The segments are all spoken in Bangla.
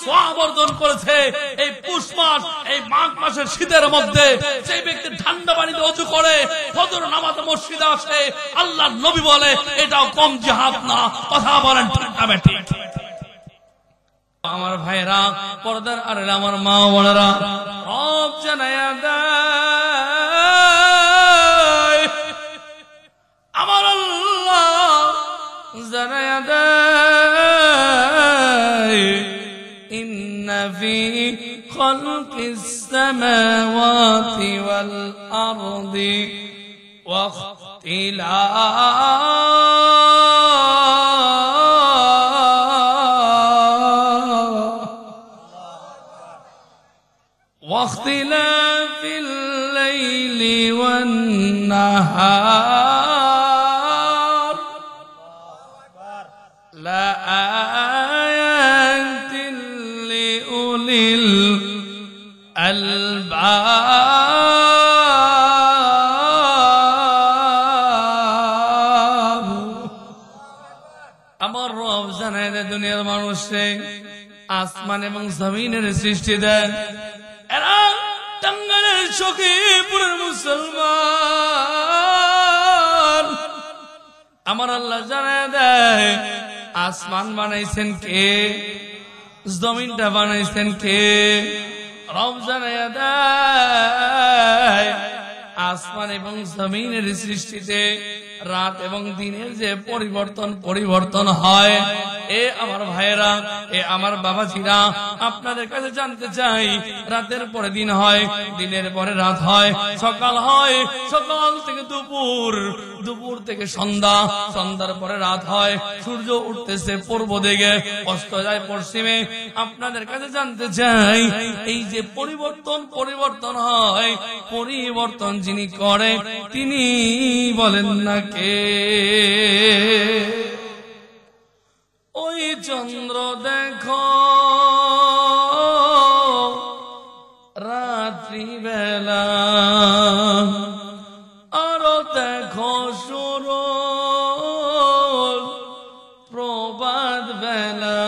সওয়াব অর্জন করেছে। এই পুষ মাস, এই মাঘ মাসের শীতের মধ্যে যে ব্যক্তি ঠান্ডা পানিতে ওযু করে ফজর নামাজে মসজিদে আসে, আল্লাহর নবী বলে এটাও কম জিহাদ না। কথা বলেন ঠিক না বেঠিক? আমার ভাইরা, পর্দার আড়ালে আমার মা বোনেরা, রব জানায়া দেয়, আমার আল্লাহ জানায়া দেয়, ইন্না ফি খালকিস সামাওয়াতি ওয়াল আরদি ওয়া واختلاف الليل والنهار لآيات لأولي الألباب আমার রব জানায় দেয় দুনিয়ার মানুষে আসমান এবং জমিনের সৃষ্টি দেন। এরা টাঙ্গাইলের সখীপুরের মুসলমান। আমার আল্লাহ জানায় দেয় আসমান বানাইছেন কে, জমিনটা বানাইছেন কে? রব জানায় দেয় আসমান এবং জমিনের সৃষ্টিতে রাত এবং দিনের যে পরিবর্তন হয়। এ আমার ভাইয়েরা, এ আমার বাবাজিরা, আপনাদের কাছে জানতে চাই, রাতের পরে দিন হয়, দিনের পরে রাত হয়, সকাল হয়, সকাল থেকে দুপুর, দুপুর থেকে সন্ধ্যা, সন্ধ্যার পরে রাত হয়, সূর্য উঠতেছে পূর্ব দিকে, অস্ত যায় পশ্চিমে। আপনাদের কাছে জানতে চাই, এই যে পরিবর্তন হয়, পরিবর্তন যিনি করে তিনি বলেন না কে? ওই চন্দ্র দেখো রাত্রি বেলা, আরো দেখো সূর্য প্রভাত বেলা,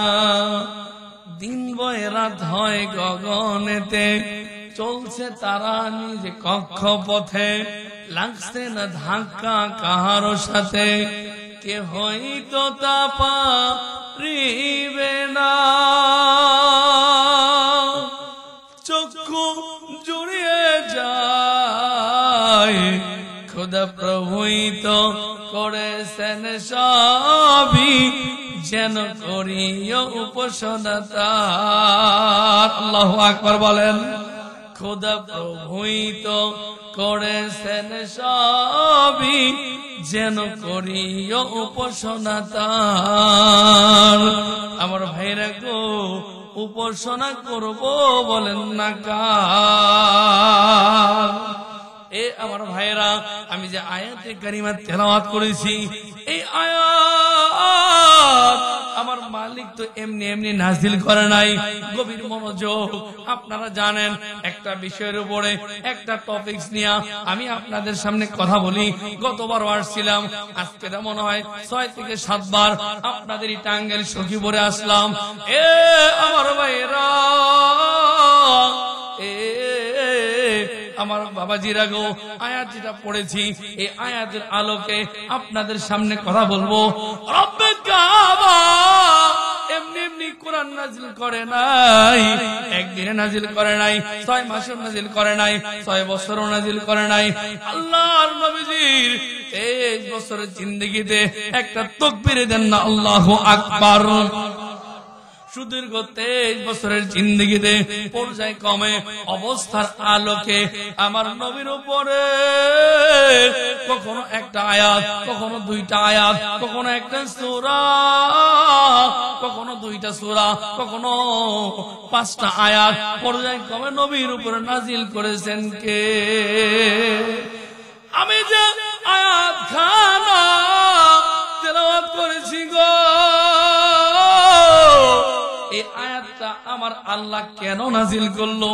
দিন বয়ে রাত হয় গগনেতে, চলছে তারা নিজে কক্ষপথে, লাগছে না ধাক্কা কাহারো সাথে, কে হয়তো তা পারিবে না, চক্ষু জুড়িয়ে যায়, খোদা প্রভুই তো করেছেন সবই, যেন করিও উপাসনা তার। আল্লাহু আকবার বলেন। খোদা প্রভুই তো করেছেন সবই, যেন করিও উপাসনা তার। আমার ভাইরা গো, উপাসনা করব বলেন না কার? এ আমার ভাইরা, আমি যে আয়াতে কারিমা তেলাওয়াত করেছি, এই আয়াত আমার মালিক তো এমনি এমনি নাজিল করে নাই, গভীর মনোযোগ। আপনারা জানেন, একটা বিষয়ের উপরে একটা টপিকস নিয়ে আমি আপনাদের সামনে কথা বলি। গতবার আসছিলাম, আজকে মনে হয় 6 থেকে 7 বার আপনাদের এই টাঙ্গাইল সখীপুরে আসলাম। এ আমার ভাইরা, আমার বাবাজিরা গো, আয়াত যেটা পড়েছি, এই আয়াতের আলোকে আপনাদের সামনে কথা বলবো। রব্বে কাবা এমনি এমনি কোরআন নাজিল করে নাই, একদিনে নাজিল করে নাই, 6 মাসেও নাজিল করে নাই, 6 বছরও নাজিল করে নাই। আল্লাহর নবীজির 23 বছরের জিন্দেগিতে একটা তাকবীর দেন না, আল্লাহু আকবার। সুদীর্ঘ 23 বছরের জিন্দেগিতে পর্যায়ক্রমে অবস্থার আলোকে আমার নবীর উপরে কখনো একটা আয়াত, কখনো 2টা আয়াত, কখনো একটা সূরা, কখনো 2টা সূরা, কখনো 5টা আয়াত পর্যায়ক্রমে নবীর উপরে নাজিল করেছেন কে? আমি যে আয়াত খানা তেলাওয়াত করেছি গো, এই আয়াতটা আমার আল্লাহ কেন নাজিল করলো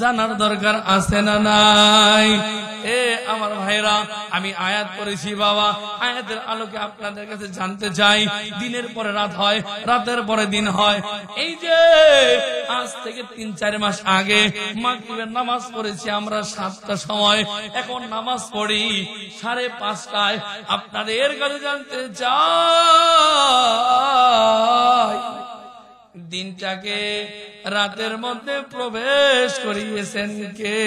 জানার দরকার আছে না নাই? এ আমার ভাইরা, আমি আয়াত পড়েছি বাবা, আয়াতের আলোকে আপনাদের কাছে জানতে চাই। দিনের পরে রাত হয়, রাতের পরে দিন হয়। এই যে আজ থেকে 3-4 মাস আগে মাগরিবের নামাজ পড়েছি আমরা 7টার সময়, এখন নামাজ পড়ি 5:30টায়। আপনাদের কাছে জানতে চাই, দিনটাকে রাতের মধ্যে প্রবেশ করিয়েছেন কে?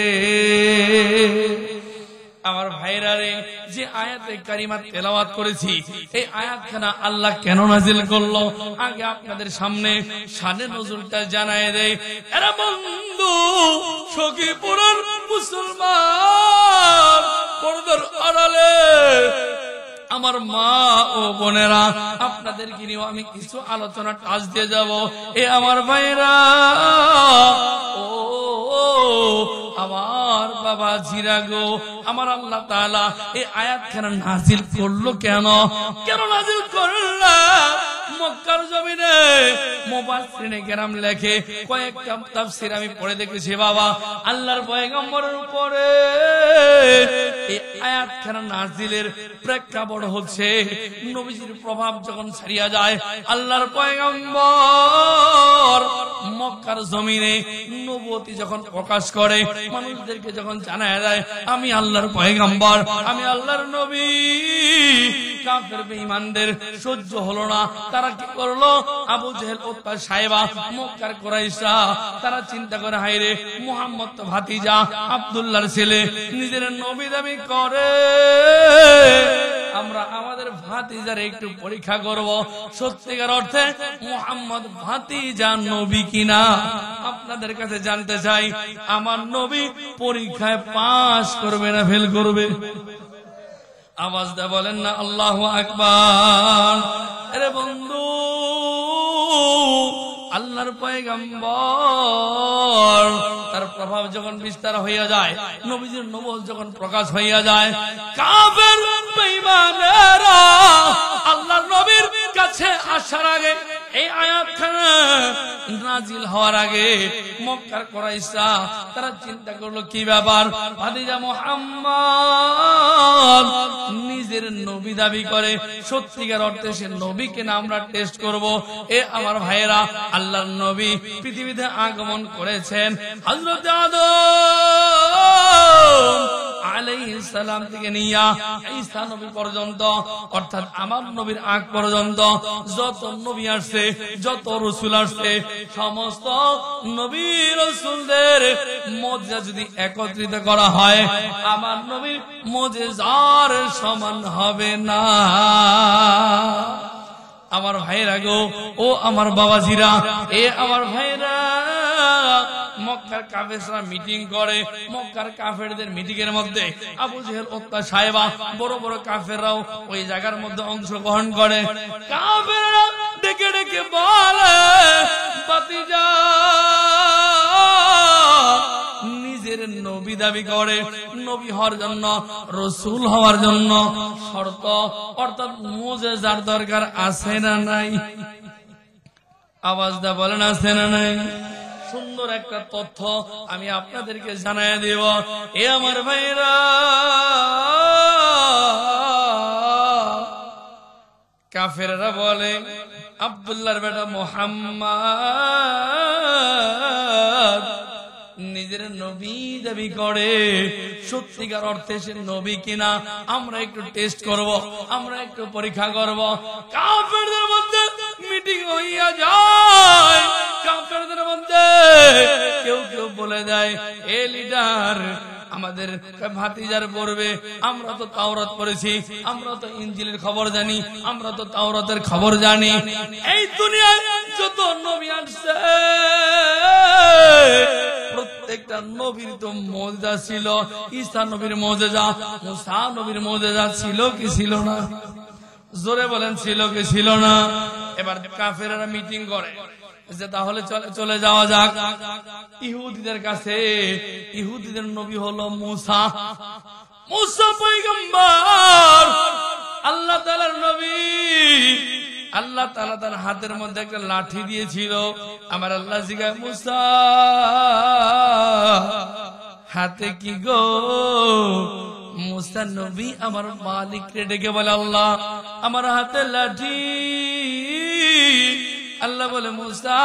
আমার ভাইরা রে, যে আয়াতে কারিমা তেলাওয়াত করেছি, এই আয়াতখানা আল্লাহ কেন নাজিল করলো আগে আপনাদের সামনে শানে নজুলটা জানায় দেয়। এরা বন্ধু সখীপুরের মুসলমান পর্দার আড়ালে আমার মা ও বোনেরা, আপনাদেরকে নিয়ে আমি কিছু আলোচনা টাচ দিয়ে যাব। এ আমার ভাইরা, ও আমার বাবা জিরা গো, আমার আল্লাহ তাআলা এই আয়াতখানা নাজিল করলো কেন? কেন নাজিল করলো? মক্কার জমিনে মুফাসসিরিনে কেরাম লেখে, কয়েকটা তাফসীর আমি পড়ে দেখেছি বাবা, আল্লাহর পয়গম্বরের উপরে এই আয়াতখানা নাজিলের প্রেক্ষাপট হচ্ছে নবীজির প্রভাব যখন ছাড়িয়া যায়, আল্লাহর পয়গম্বর মক্কার জমিনে নবুয়তি যখন প্রকাশ করে, মানুষদেরকে যখন জানায় দেয় আমি আল্লাহর পয়গম্বর, আমি আল্লাহর নবী, কাফের বেঈমানদের সহ্য হলো না। তারা কি করলো? আবু জেহেল, উতবা, সাইবা, মক্কার কুরাইশরা তারা চিন্তা করে, হায়রে মুহাম্মদ তো ভাতিজা, আব্দুল্লাহর ছেলে, নিজের নবী দাবি করে, আমরা আমাদের ভাতিজার একটু পরীক্ষা করব, সত্যিকার অর্থে মুহাম্মদ ভাতিজা নবী কিনা। আপনাদের কাছে জানতে চাই, আমার নবী পরীক্ষায় পাস করবে না ফেল করবে? আওয়াজ দা বলেন না আল্লাহু আকবার। আরে বন্ধু, আল্লাহর পয়গম্বর তার প্রভাব যখন বিস্তার হইয়া যায়, নবীজির নবুয়ত যখন প্রকাশ হইয়া যায়, কাফের বেঈমানেরা আল্লাহর নবীর কাছে আসার আগে, এই আয়াতখানা নাজিল হওয়ার আগে মক্কার কুরাইশরা তারা চিন্তা করলো, কি ব্যাপার, ভাতিজা মুহাম্মদ নিজের নবী দাবি করে, সত্যিকার অর্থে সে নবী কিনা আমরা টেস্ট করব। এ আমার ভাইয়েরা, আল্লাহর নবী পৃথিবীতে আগমন করেছেন হযরত আদম আলাইহিস সালাম থেকে নিয়া ঈসা নবী পর্যন্ত, অর্থাৎ আমার নবীর আগ পর্যন্ত যত নবী আসছে, যত রাসূল আসছে, সমস্ত নবী রাসূলদের মুজিজা যদি একত্রিত করা হয়, আমার নবীর মুজিজার সমান হবে না। আমার ভাইরা গো, ও আমার বাবাজিরা, এ আমার ভাইরা, মক্কার কাফেররা মিটিং করে। মক্কার কাফেরদের মিটিং এর মধ্যে আবু জেহেল, উতবা, সাইবা, বড় বড় কাফেররাও ওই জায়গার মধ্যে অংশগ্রহণ করে। কাফেররা ডেকে ডেকে বলে, ভাতিজা নিজের নবী দাবি করে, নবী হওয়ার জন্য, রাসূল হওয়ার জন্য শর্ত, অর্থাৎ মুজিজার দরকার আছে না নাই? আওয়াজ দা বলেন আছে না নাই? সুন্দর একটা তথ্য আমি আপনাদেরকে জানাই দেব। এ আমার ভাইরা, কাফেররা বলে আব্দুল্লাহর বেটা মুহাম্মদ নিজের নবী দাবি করে, সত্যিকার অর্থে সে নবী কিনা আমরা একটু টেস্ট করব, আমরা একটু পরীক্ষা করব। কাফেরদের মধ্যে মিটিং হইয়া যায়, কাফেরদের মধ্যে কেউ কেউ বলে দেয়, এ লিডার, আমাদের ভাতিজার পড়বে, আমরা তো তাওরাত পড়েছি, আমরা তো ইনজিলের খবর জানি, আমরা তো তাওরাতের খবর জানি, এই দুনিয়ায় যত নবী আসছে প্রত্যেকটা নবীর তো মুজিজা ছিল। ঈসা নবীর মুজিজা, মুসা নবীর মুজিজা ছিল কি ছিল না? জোরে বলেন, ছিল কি ছিল না? এবার কাফেররা মিটিং করে যে তাহলে চলে যাওয়া যাক ইহুদিদের কাছে। ইহুদিদের নবী হলো মুসা। মুসা পয়গম্বর, আল্লাহ তাআলার নবী। আল্লাহ তাআলা তার হাতের মধ্যে একটা লাঠি দিয়েছিল। আমার আল্লাহ জিজ্ঞাসা, মুসা হাতে কি গো? মুসা নবী আমার মালিককে ডেকে বলে, আল্লাহ আমার হাতে লাঠি। আল্লাহ বলে, মুসা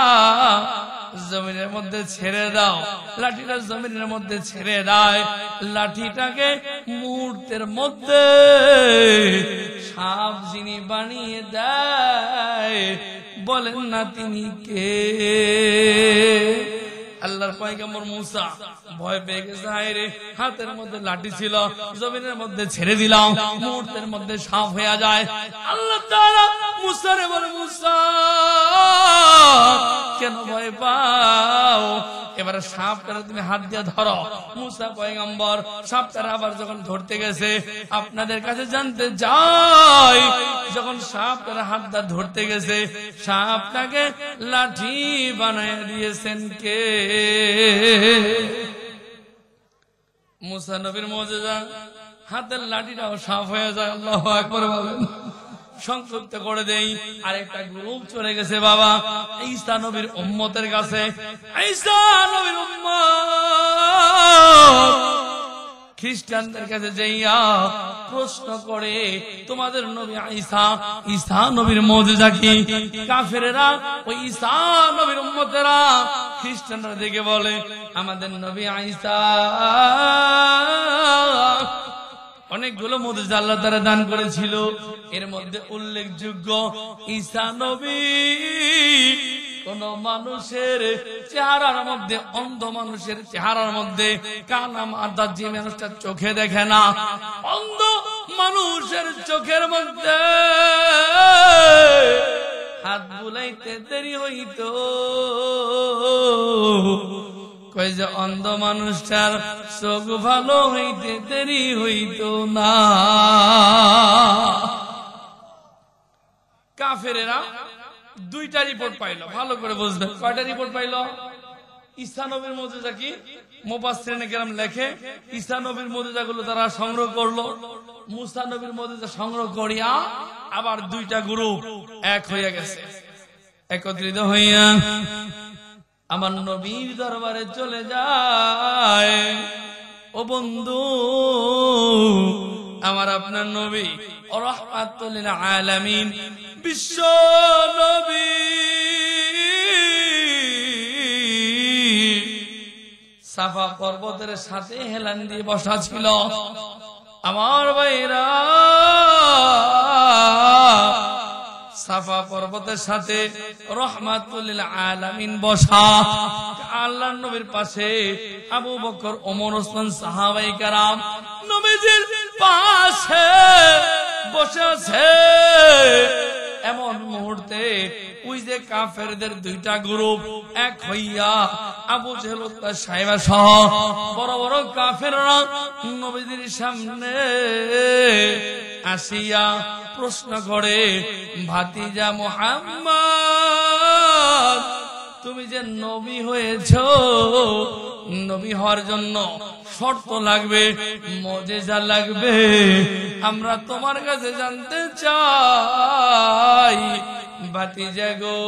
জমিনের মধ্যে ছেড়ে দাও। লাঠিটা জমিনের মধ্যে ছেড়ে দেয়। লাঠিটাকে মুহূর্তের মধ্যে সাপ যিনি বানিয়ে দেয়, বলেন না তিনি কে? আল্লাহর পয়গম্বর মুসা ভয় পেয়ে গেছে, হায় রে, হাতের মধ্যে লাঠি ছিল, জমিনের মধ্যে ছেড়ে দিলাম, মুহূর্তের মধ্যে সাপ হয়ে যায়। আল্লাহ তাআলা মুসারে বলে, মুসা কেন ভয় পাও? এবারে সাপটারে তুমি হাত দিয়ে ধরো। মুসা পয়গম্বর সাপটারে আবার যখন ধরতে গেছে, আপনাদের কাছে জানতে যাই, যখন সাপটারে হাত দিয়ে ধরতে গেছে, সাপটাকে লাঠি বানায় দিয়েছেন কে? মুসা নবীর মুজিজা, হাতের লাঠিটাও সাপ হয়ে যায়। আল্লাহু আকবার বলেন। সংক্ষিপ্ত করে দেই, আরেকটা গ্রুপ চলে গেছে বাবা ঈসা নবীর উম্মতের কাছে। ঈসা নবীর উম্মত খ্রিস্টানদের কাছে যাইয়া প্রশ্ন করে, তোমাদের নবী ঈসা নবীর মুজিজা কি? কাফেরেরা ওই ঈসা নবীর উম্মতেরা খ্রিস্টানরা দেখে বলে, আমাদের নবী ঈসা অনেকগুলো মুজিজা আল্লাহ তাআলা দান করেছিল। এর মধ্যে উল্লেখযোগ্য, ঈসা নবী কোন মানুষের চেহারার মধ্যে, অন্ধ মানুষের চেহারার মধ্যে কানা মাথা, যে মানুষটা চোখে দেখে না, অন্ধ মানুষের চোখের মধ্যে হাত বুলাইতে দেরি হইতো। কই যে অন্ধ মানুষটার চোখ ভালো হইতে দেরি হইতো না। কাফেরেরা দুইটা রিপোর্ট পাইলো, ভালো করে বুঝবেন। কয়টা রিপোর্ট পাইলো? ঈসা নবীর মুজিজা কি? মুফাসসিরিনে কেরাম লেখে, ঈসা নবীর মুজিজা গুলো তারা সংগ্রহ করলো, মুসা নবীর মুজিজা সংগ্রহ করিয়া আবার দুইটা গ্রুপ এক হইয়া গেছে। একত্রিত হইয়া আমার নবীর দরবারে চলে যায়। ও বন্ধু, আমার আপনার নবী রাহমাতুল লিল আলামিন, বিশ্ব নবী সাফা পর্বতের সাথে হেলান দিয়ে বসা ছিল। আমার ভাইরা, সাফা পর্বতের সাথে রাহমাতুল লিল আলামিন বসা। আল্লাহর নবীর পাশে আবু বকর, ওমর, ওসমান সাহাবায়ে কেরাম নবীজির পাশে বসে আছে। এমন মুহূর্তে ওই যে কাফেরদের দুইটা গ্রুপ এক হইয়া আবু জেহেল, উতবা, সাইবা সহ বড় বড় কাফেররা নবীজির সামনে আসিয়া প্রশ্ন করে, ভাতিজা মুহাম্মদ, তুমি যে নবী হয়েছ, নবী হওয়ার জন্য শর্ত লাগবে, মুজিজা লাগবে। আমরা তোমার কাছে জানতে চাই, ভাতিজা গো,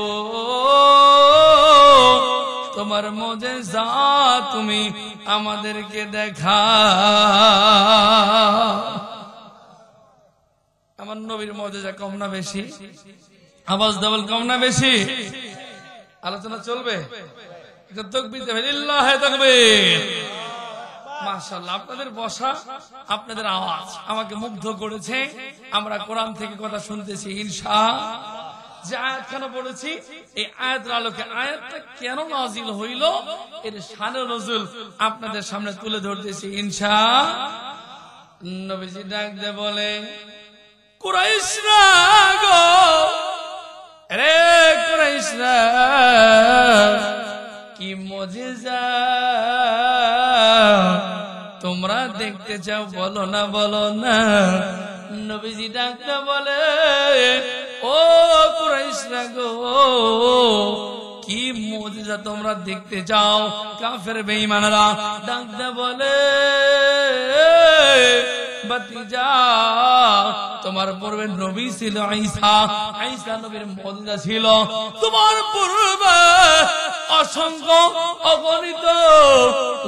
তোমার মুজিজা তুমি আমাদেরকে দেখা। আমার নবীর মুজিজা কম না বেশি? আওয়াজ ডাবল কম না বেশি? আলোচনা চলবে? তাকবীর দেবেন, লিল্লাহি তাকবীর। মাশাআল্লাহ, আপনাদের বসা, আপনাদের আওয়াজ আমাকে মুগ্ধ করেছে। আমরা কোরআন থেকে কথা শুনতেছি ইনশাআল্লাহ। যে আয়াতখানা পড়েছি, এই আয়াতের আলোকে আয়াতটা কেন নাযিল হইল, এর শানে নজুল আপনাদের সামনে তুলে ধরতেছি ইনশাআল্লাহ। নবীজি ডাক দিয়ে বলে, কুরাইশরা গো, রে কুরাইশরা, কি মুজিজা তোমরা দেখতে চাও, বলো না বলো না। নবীজি ডাকতে বলে, ও কুরাইশরা গো, কি মুজিজা তোমরা দেখতে চাও? কাফের বেঈমানরা ডাকতে বলে, ভাতিজা তোমার পূর্বে নবী ছিল ঈসা, ঈসা নবীর মুজিজা ছিল। তোমার পূর্বে অসংখ্য অগণিত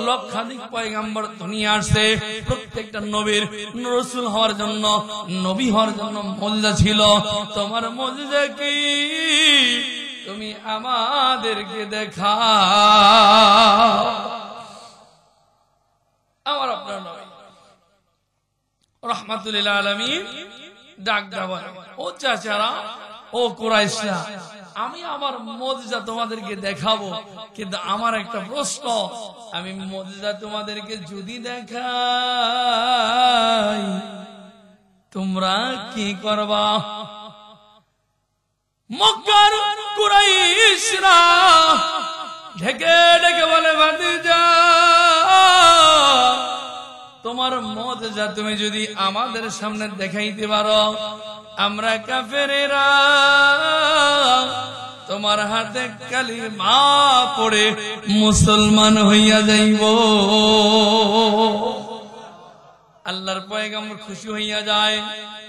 লক্ষাধিক পয়গম্বর দুনিয়া আসছে। প্রত্যেকটা নবীর রাসূল হওয়ার জন্য, নবী হওয়ার জন্য মুজিজা ছিল। তোমার মুজিজা কি? তুমি আমাদেরকে দেখাও। আমার আপনার নবী রাহমাতুল লিল আলামিন ডাক দেওয়া, ও চাচারা, ও কুরাইশরা, আমি আমার মুজিজা তোমাদেরকে দেখাবো, কিন্তু আমার একটা প্রশ্ন, আমি মুজিজা তোমাদেরকে যদি দেখাই তোমরা কি করবা? মক্কার কুরাইশরা ঢেকে ঢেকে বলে, ভাতিজা তোমার মুজিজা তুমি যদি আমাদের সামনে দেখাইতে পারো, আমরা কাফেরেরা তোমার হাতে কালিমা পড়ে মুসলমান হইয়া যাইব। আল্লাহর পয়গম্বর খুশি হইয়া যায়।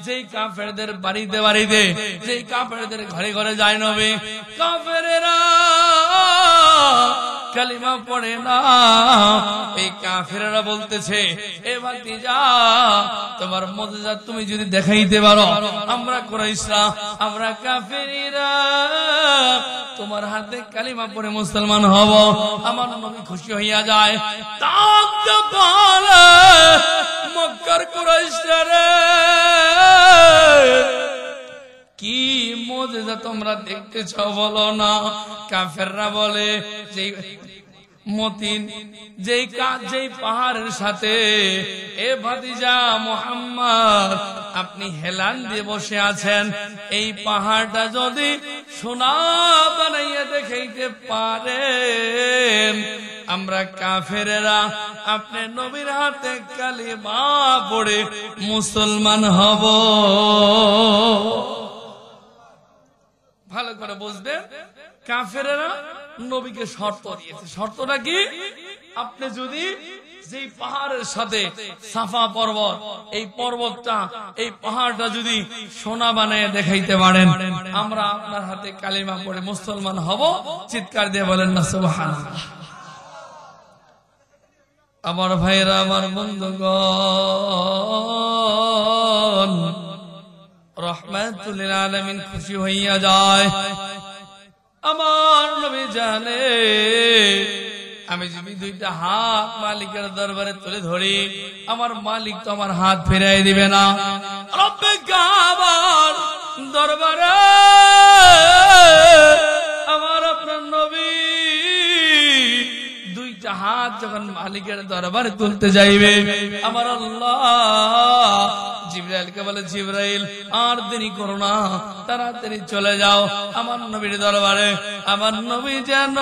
যেই কাফেরদের বাড়িতে বাড়িতে, যেই কাফেরদের ঘরে ঘরে যায় নবী, কাফেরেরা কালিমা পড়ে না, এই কাফেররা বলতেছে, এ ভাতিজা তোমার মুজিজা তুমি যদি দেখাইতে পারো, আমরা কুরাইশরা, আমরা কাফেররা তোমার হাতে কালিমা পড়ে মুসলমান হব। আমার নবী খুশি হইয়া যায়। তাকতে বলে, মক্কার কুরাইশরা রে, কি মুজিজা তোমরা দেখতেছ বলো না? কাফেররা বলে, যে মতিন যেই পাহাড়ের সাথে এ ভাতিজা মুহাম্মদ আপনি হেলান দিয়ে বসে আছেন, এই পাহাড়টা যদি সোনা বানাইয়া দেখাইতে পারেন, আমরা কাফেরেরা আপনি নবীর হাতে কালিমা পড়ে মুসলমান হব। ভালো করে বুঝবেন, কাফেরেরা নবীকে শর্ত দিয়েছে। শর্তটা কি? আপনি যদি যেই পাহাড়ের সাথে সাফা পর্বত, এই পর্বতটা, এই পাহাড়টা যদি সোনা বানায় দেখাইতে পারেন, আমরা আপনার হাতে কালিমা পড়ে মুসলমান হব। চিৎকার দিয়ে বলেন না সুবহানাল্লাহ। আমার ভাইরা, আমার বন্ধুগণ, রাহমাতুল লিল আলামিন খুশি হইয়া যায়। আমার নবী জানে, আমি যদি দুইটা হাত মালিকের দরবারে তুলে ধরি, আমার মালিক তো আমার হাত ফিরাই দিবে না। রব্বে কাবার দরবারে আমার আপনার নবী দুইটা হাত যখন মালিকের দরবারে তুলতে যাইবে, আমার আল্লাহ জিবরাইলকে বলে, জিবরাইল আর দেরি করো না, তাড়াতাড়ি চলে যাও আমার নবীর দরবারে। আমার নবী যেন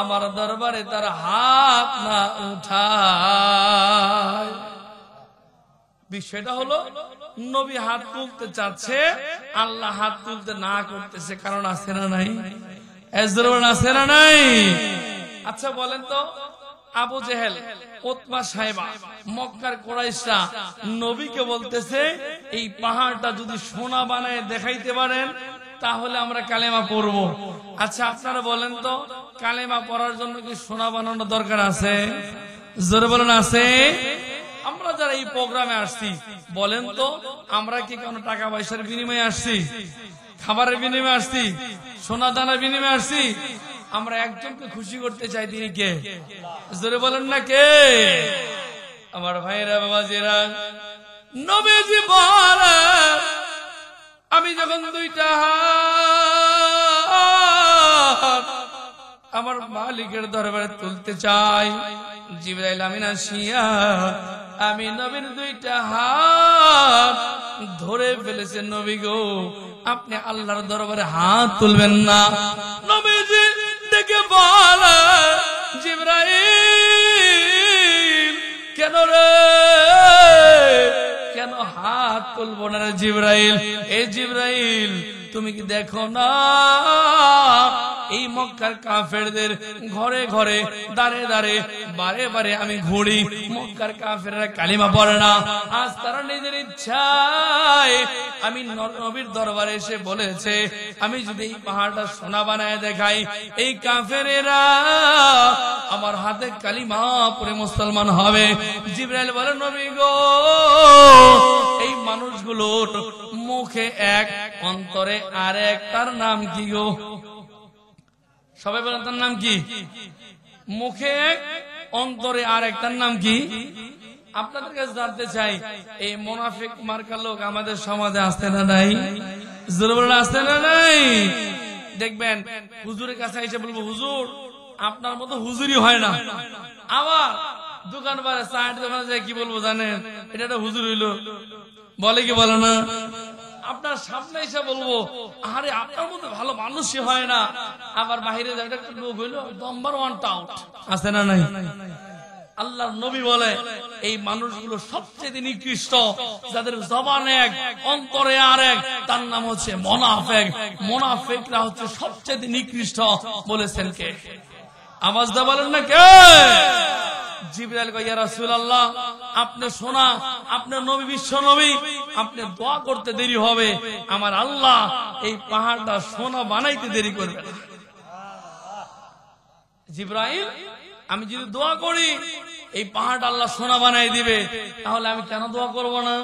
আমার দরবারে তার হাত না উঠায়। বিষয়টা হলো, নবী হাত তুলতে চাচ্ছে, আল্লাহ হাত তুলতে না করতেছে। কারণ আছে না নাই? এজরুল আছে না নাই? আচ্ছা বলেন তো, আবু জেহেল, উতবা সাহেবা, মক্কার কুরাইশরা নবীকে বলতেছে, এই পাহাড়টা যদি সোনা বানায় দেখাইতে পারেন তাহলে আমরা কালেমা পড়ব। আচ্ছা আপনারা বলেন তো, কালেমা পড়ার জন্য কি সোনা বানানোর দরকার আছে? জোরে বলেন আছে? আমরা যারা এই প্রোগ্রামে আসছি, বলেন তো, আমরা কি কোনো টাকা পয়সার বিনিময়ে আসছি? খাবারের বিনিময়ে আসছি? সোনা দানার বিনিময়ে আসছি? আমরা একজনকে খুশি করতে চাই, তিনি কে? জোরে বলেন না কে? আমার ভাইরা, বাবাজিরা, নবীজি বলে, আমি যখন দুইটা হাত আমার মালিকের দরবারে তুলতে চাই, জিবরাইল আমিন আসিয়া আমি নবীর দুইটা হাত ধরে ফেলেছে। নবী গো, আপনি আল্লাহর দরবারে হাত তুলবেন না? নবীজি ডেকে বলে, জিবরাইল কেন রে, কেন হাত তুলবো না রে জিবরাইল? এ জিবরাইল, তুমি কি দেখো না এই মক্কার কাফেরদের ঘরে ঘরে দাঁড়ে দাঁড়ে বারে বারে আমি ঘুরি, মক্কার কাফেররা কালিমা পড়ে না। আজ তারা নিজের ইচ্ছায় আমি নবীর দরবারে এসে বলেছে, আমি যদি এই পাহাড়টা সোনা বানায় দেখাই, এই কাফেরেরা আমার হাতে কালিমা পড়ে মুসলমান হবে। জিবরাইল বলে, নবী গো, এই মানুষগুলোর মুখে এক, অন্তরে আরেক, তার নাম কি গো? সবাই বলেন তার নাম কি? মুখে এক, অন্তরে আরেক, তার নাম কি? আপনাদের কাছে জানতে চাই, এই মুনাফিক মার্কা লোক আমাদের সমাজে আসতে না নাই? জোরে বলেন আসতে না নাই? দেখবেন হুজুরের কাছে এসে বলবো, হুজুর আপনার মতো হুজুরই হয় না। আবার দোকান বারে চায়ের দোকানে যায় কি বলবো জানেন, এটা একটা হুজুর হইলো, বলে কি বলে না? আপনার সামনে এসে বলবো, আরে আপনার মতো ভালো মানুষই হয় না। আবার বাহিরে যায় একটা লোক হইলো নাম্বার 1 টাউট, আছে না নাই? আল্লাহর নবী বলে, এই মানুষগুলো সবচেয়ে নিকৃষ্ট, যাদের জবান এক, অন্তরে আরেক, তার নাম হচ্ছে মুনাফিক। মুনাফিকরা হচ্ছে সবচেয়ে নিকৃষ্ট। বলেছেন কে? আওয়াজ দা বলেন না কে? জিবরাইল কয়, ইয়া রাসূলুল্লাহ, আপনি শোনা, আপনার নবী বিশ্ব নবী, আপনি দোয়া করতে দেরি হবে, আমার আল্লাহ এই পাহাড়টা সোনা বানাইতে দেরি করবে না। জিবরাইল, আমি যদি দোয়া করি এই পাহাড়টা আল্লাহ সোনা বানাই দিবে, তাহলে আমি কেন দোয়া করব না?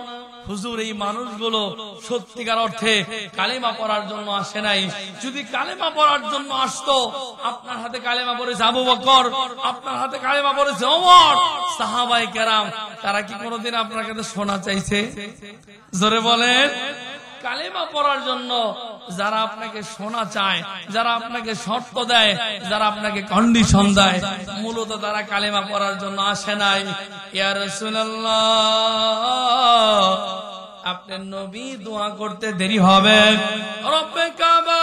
হুজুর, এই মানুষগুলো সত্যিকার অর্থে কালেমা পড়ার জন্য আসে নাই। যদি কালেমা পড়ার জন্য আসতো, আপনার হাতে কালেমা পড়েছে আবু বকর, আপনার হাতে কালেমা পড়েছে ওমর, সাহাবায়ে কেরাম, তারা কি কোনোদিন আপনার কাছে সোনা চাইছে? জোরে বলেন। কালেমা পড়ার জন্য যারা আপনাকে সোনা চায়, যারা আপনাকে শর্ত দেয়, যারা আপনাকে কন্ডিশন দেয়, মূলত তারা কালেমা পড়ার জন্য আসে নাই। ইয়া রাসূলুল্লাহ, আপনার নবী দোয়া করতে দেরি হবে, রব্বে কাবা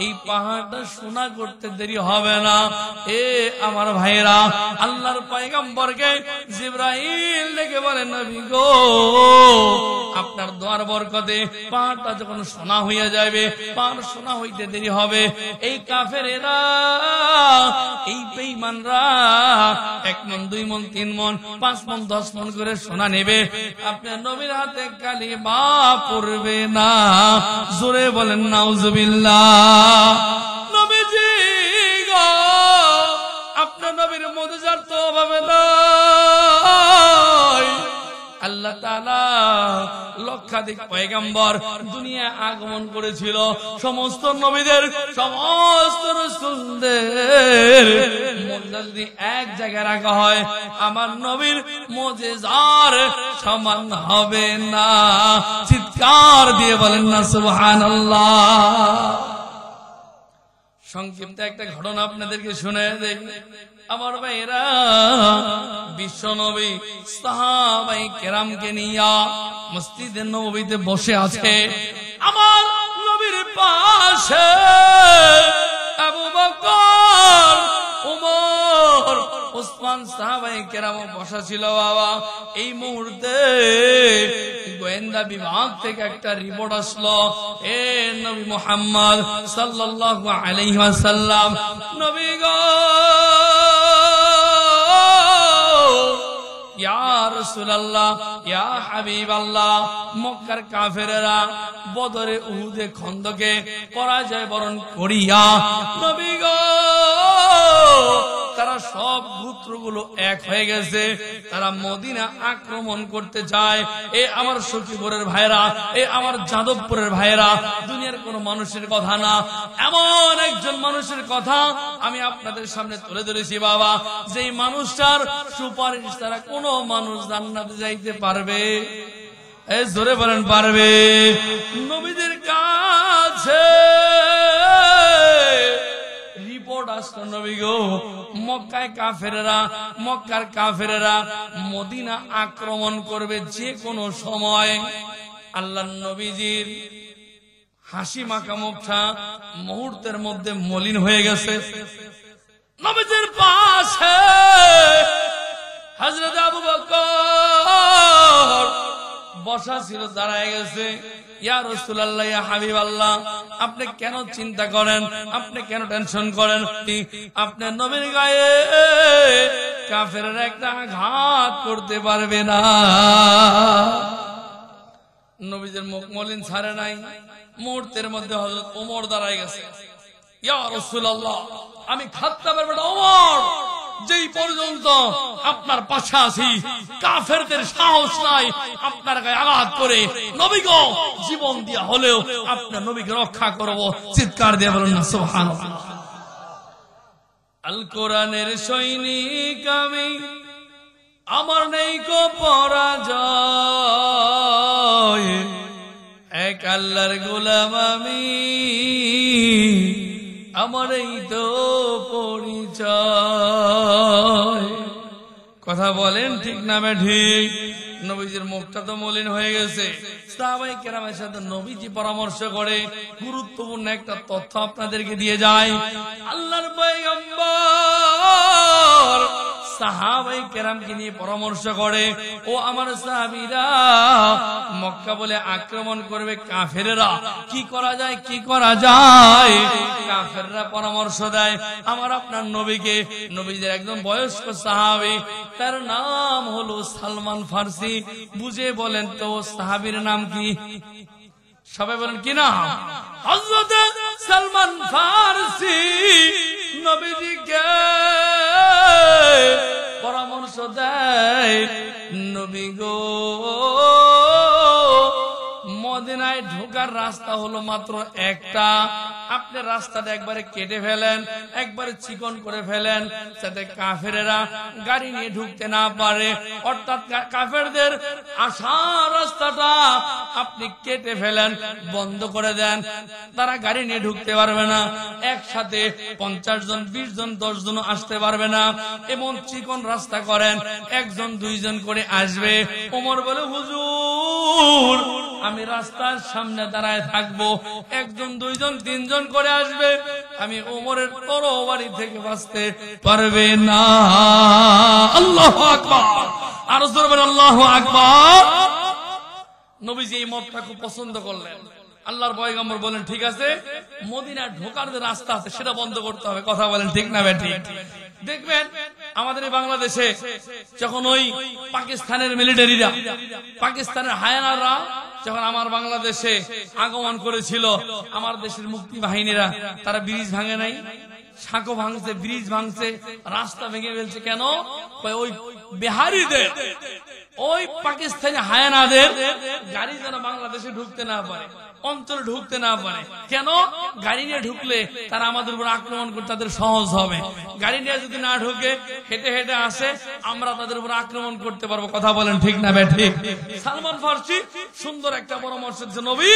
এই পাহাড়টা সোনা করতে দেরি হবে না। এ আমার ভাইরা, আল্লাহর পয়গম্বরকে জিবরাইল ডেকে বলে, নবী গো, আপনার দোয়ার বরকতে পাহাড়টা যখন সোনা হইয়া যাবে, পাহাড় সোনা হইতে দেরি হবে। এই কাফেরেরা, এই বেঈমানরা 1 মণ 2 মণ 3 মণ 5 মণ 10 মণ করে সোনা নেবে, আপনার নবীর হাতে কালিমা পড়বে না। জোরে বলেন নাউজুবিল্লাহ। নবীজি গো, আপনার নবীর মুজিজার তো অভাবে নাই। আল্লাহ তাআলা লক্ষাধিক পয়গম্বর দুনিয়া আগমন করেছিল, সমস্ত নবীদের, সমস্ত রাসূলদের মুজিজা যদি এক জায়গায় রাখা হয়, আমার নবীর মুজিজার সমান হবে না। চিৎকার দিয়ে বলেন না সুবহানাল্লাহ। সংক্ষিপ্ত একটা ঘটনা আপনাদেরকে শুনে দেই। আমার ভাইরা, বিশ্ব নবী সাহাবায়ে কেরামকে নিয়া মসজিদে নববীতে বসে আছে। আমার নবীর পাশে আবু বকর, ওমর, ওসমান সাহাবায়ে কেরাম বসা ছিল। বাবা, এই মুহূর্তে গোয়েন্দা বিভাগ থেকে একটা রিপোর্ট আসলো, এ নবী মুহাম্মদ সাল্লাল্লাহু আলাইহি ওয়াসাল্লাম, নবী গো, ইয়া রাসূলুল্লাহ, ইয়া হাবিবাল্লাহ, মক্কার কাফেরেরা বদরে, উহুদে, খন্দকে পরাজয় বরণ করিয়া, নবী গো, তারা সব গোত্রগুলো এক হয়ে গেছে, তারা মদিনা আক্রমণ করতে চায়। এ আমার সখীপুরের ভাইরা, এ আমার যাদবপুরের ভাইরা, দুনিয়ার কোন মানুষের কথা না, এমন একজন মানুষের কথা আমি আপনাদের সামনে তুলে ধরেছি বাবা, যেই মানুষটার সুপারিশ তারা কোন মানুষ জান্নাতে যাইতে পারবে? এই জোরে বলেন পারবে? নবীদের কাছে রিপোর্ট আসলো, নবী গো, মক্কায় কাফেরেরা, মক্কার কাফেরেরা মদিনা আক্রমণ করবে যে কোনো সময়। আল্লাহর নবীজির হাসি মাখা মুখটা মুহূর্তের মধ্যে মলিন হয়ে গেছে। নবীজির পাশে হযরত আবু বকর বসা ছিল দাঁড়ায় গেছে। ইয়া রাসূলুল্লাহ, ইয়া হাবিবাল্লাহ, আপনি কেন চিন্তা করেন, আপনি কেন টেনশন করেন? আপনার নবীর গায়ে কাফেররা একটা আঘাত করতে পারবে না। নবীদের মুখ মলিন ছাড়ে নাই। মুহূর্তের মধ্যে হযরত ওমর দাঁড়ায় গেছে। ইয়া রাসূলুল্লাহ, আমি খাত্তাবের বেটা ওমর, যেই পর্যন্ত আপনার পাশে আছি কাফেরদের সাহস নাই আপনার গায়ে আঘাত করে নবী গো জীবন দিয়া হলেও আপনার নবীকে রক্ষা করব। চিৎকার দিয়ে বলেন না সুবহানাল্লাহ। আল কোরআনের সৈনিক আমি, আমার নেই কো পরাজয়, এক আল্লাহর গোলাম আমি, আমার এই তো পরিচয়। কথা বলেন ঠিক না ঠিক? নবীজির মুখটা তো মলিন হয়ে গেছে। সাহাবায়ে কেরামের সাথে নবীজি পরামর্শ করে গুরুত্বপূর্ণ একটা তথ্য আপনাদেরকে দিয়ে যায়। আল্লাহর পয়গম্বর সাহাবায়ে কেরামকে নিয়ে পরামর্শ করে, ও আমার সাহাবীরা, মক্কা বলে আক্রমণ করবে কাফেররা, কি করা যায়, কি করা যায়? কাফেররা পরামর্শ দেয় আমার আপনার নবীকে। নবীদের একদম বয়স্ক সাহাবী, তার নাম হলো সালমান ফারসি। বুঝে বলেন তো সাহাবীর নাম কি? সবাই বলেন কি নাম? হযরত সালমান ফারসি নবীজিকে পরামর্শ দেয়, নবী গো, মদিনায় ঢোকার রাস্তা হলো মাত্র একটা, আপনি রাস্তাটা একবারে কেটে ফেলেন, একবারে চিকন করে ফেলেন, যাতে কাফেরেরা গাড়ি নিয়ে ঢুকতে না পারে। অর্থাৎ কাফেরদের আসার রাস্তাটা আপনি কেটে ফেলেন, বন্ধ করে দেন, তারা গাড়ি নিয়ে ঢুকতে পারবে না। একসাথে 50 জন, 20 জন, 10 জন আসতে পারবে না, এমন চিকন রাস্তা করেন, 1 জন 2 জন করে আসবে। ওমর বলে, হুজুর আমি রাস্তার সামনে দাঁড়ায় থাকবো, 1 জন 2 জন 3 জন করে আসবে, আমি ওমরের তরবারি থেকে বাঁচতে পারবে না। আল্লাহু আকবার, আর জোরে বলেন আল্লাহু আকবার। নবীজি এই মতটা খুব পছন্দ করলেন। আল্লাহর পয়গম্বর বলেন, ঠিক আছে, মদিনা ঢোকার যে রাস্তা আছে সেটা বন্ধ করতে হবে। কথা বলেন ঠিক না ঠিক? দেখবেন আমাদের বাংলাদেশে যখন ওই পাকিস্তানের মিলিটারিরা, পাকিস্তানের হায়ানারা যখন আমার বাংলাদেশে আগমন করেছিল, আমার দেশের মুক্তি বাহিনীরা, তারা ব্রিজ ভাঙে নাই, সাঁকো ভাঙছে, ব্রিজ ভাঙছে, রাস্তা ভেঙে ফেলছে। কেন? ওই বিহারীদের, ওই পাকিস্তানি হায়ানাদের গাড়ি যেন বাংলাদেশে ঢুকতে না পারে, অঞ্চলে ঢুকতে না পারে। কেন? গাড়ি নিয়ে ঢুকলে তারা আমাদের উপর আক্রমণ করতে তাদের সহজ হবে। গাড়ি নিয়ে যদি না ঢুকে, হেঁটে হেঁটে আসে, আমরা তাদের উপর আক্রমণ করতে পারবো। কথা বলেন ঠিক না ঠিক? সালমান ফারসি সুন্দর একটা পরামর্শের জন্য নবী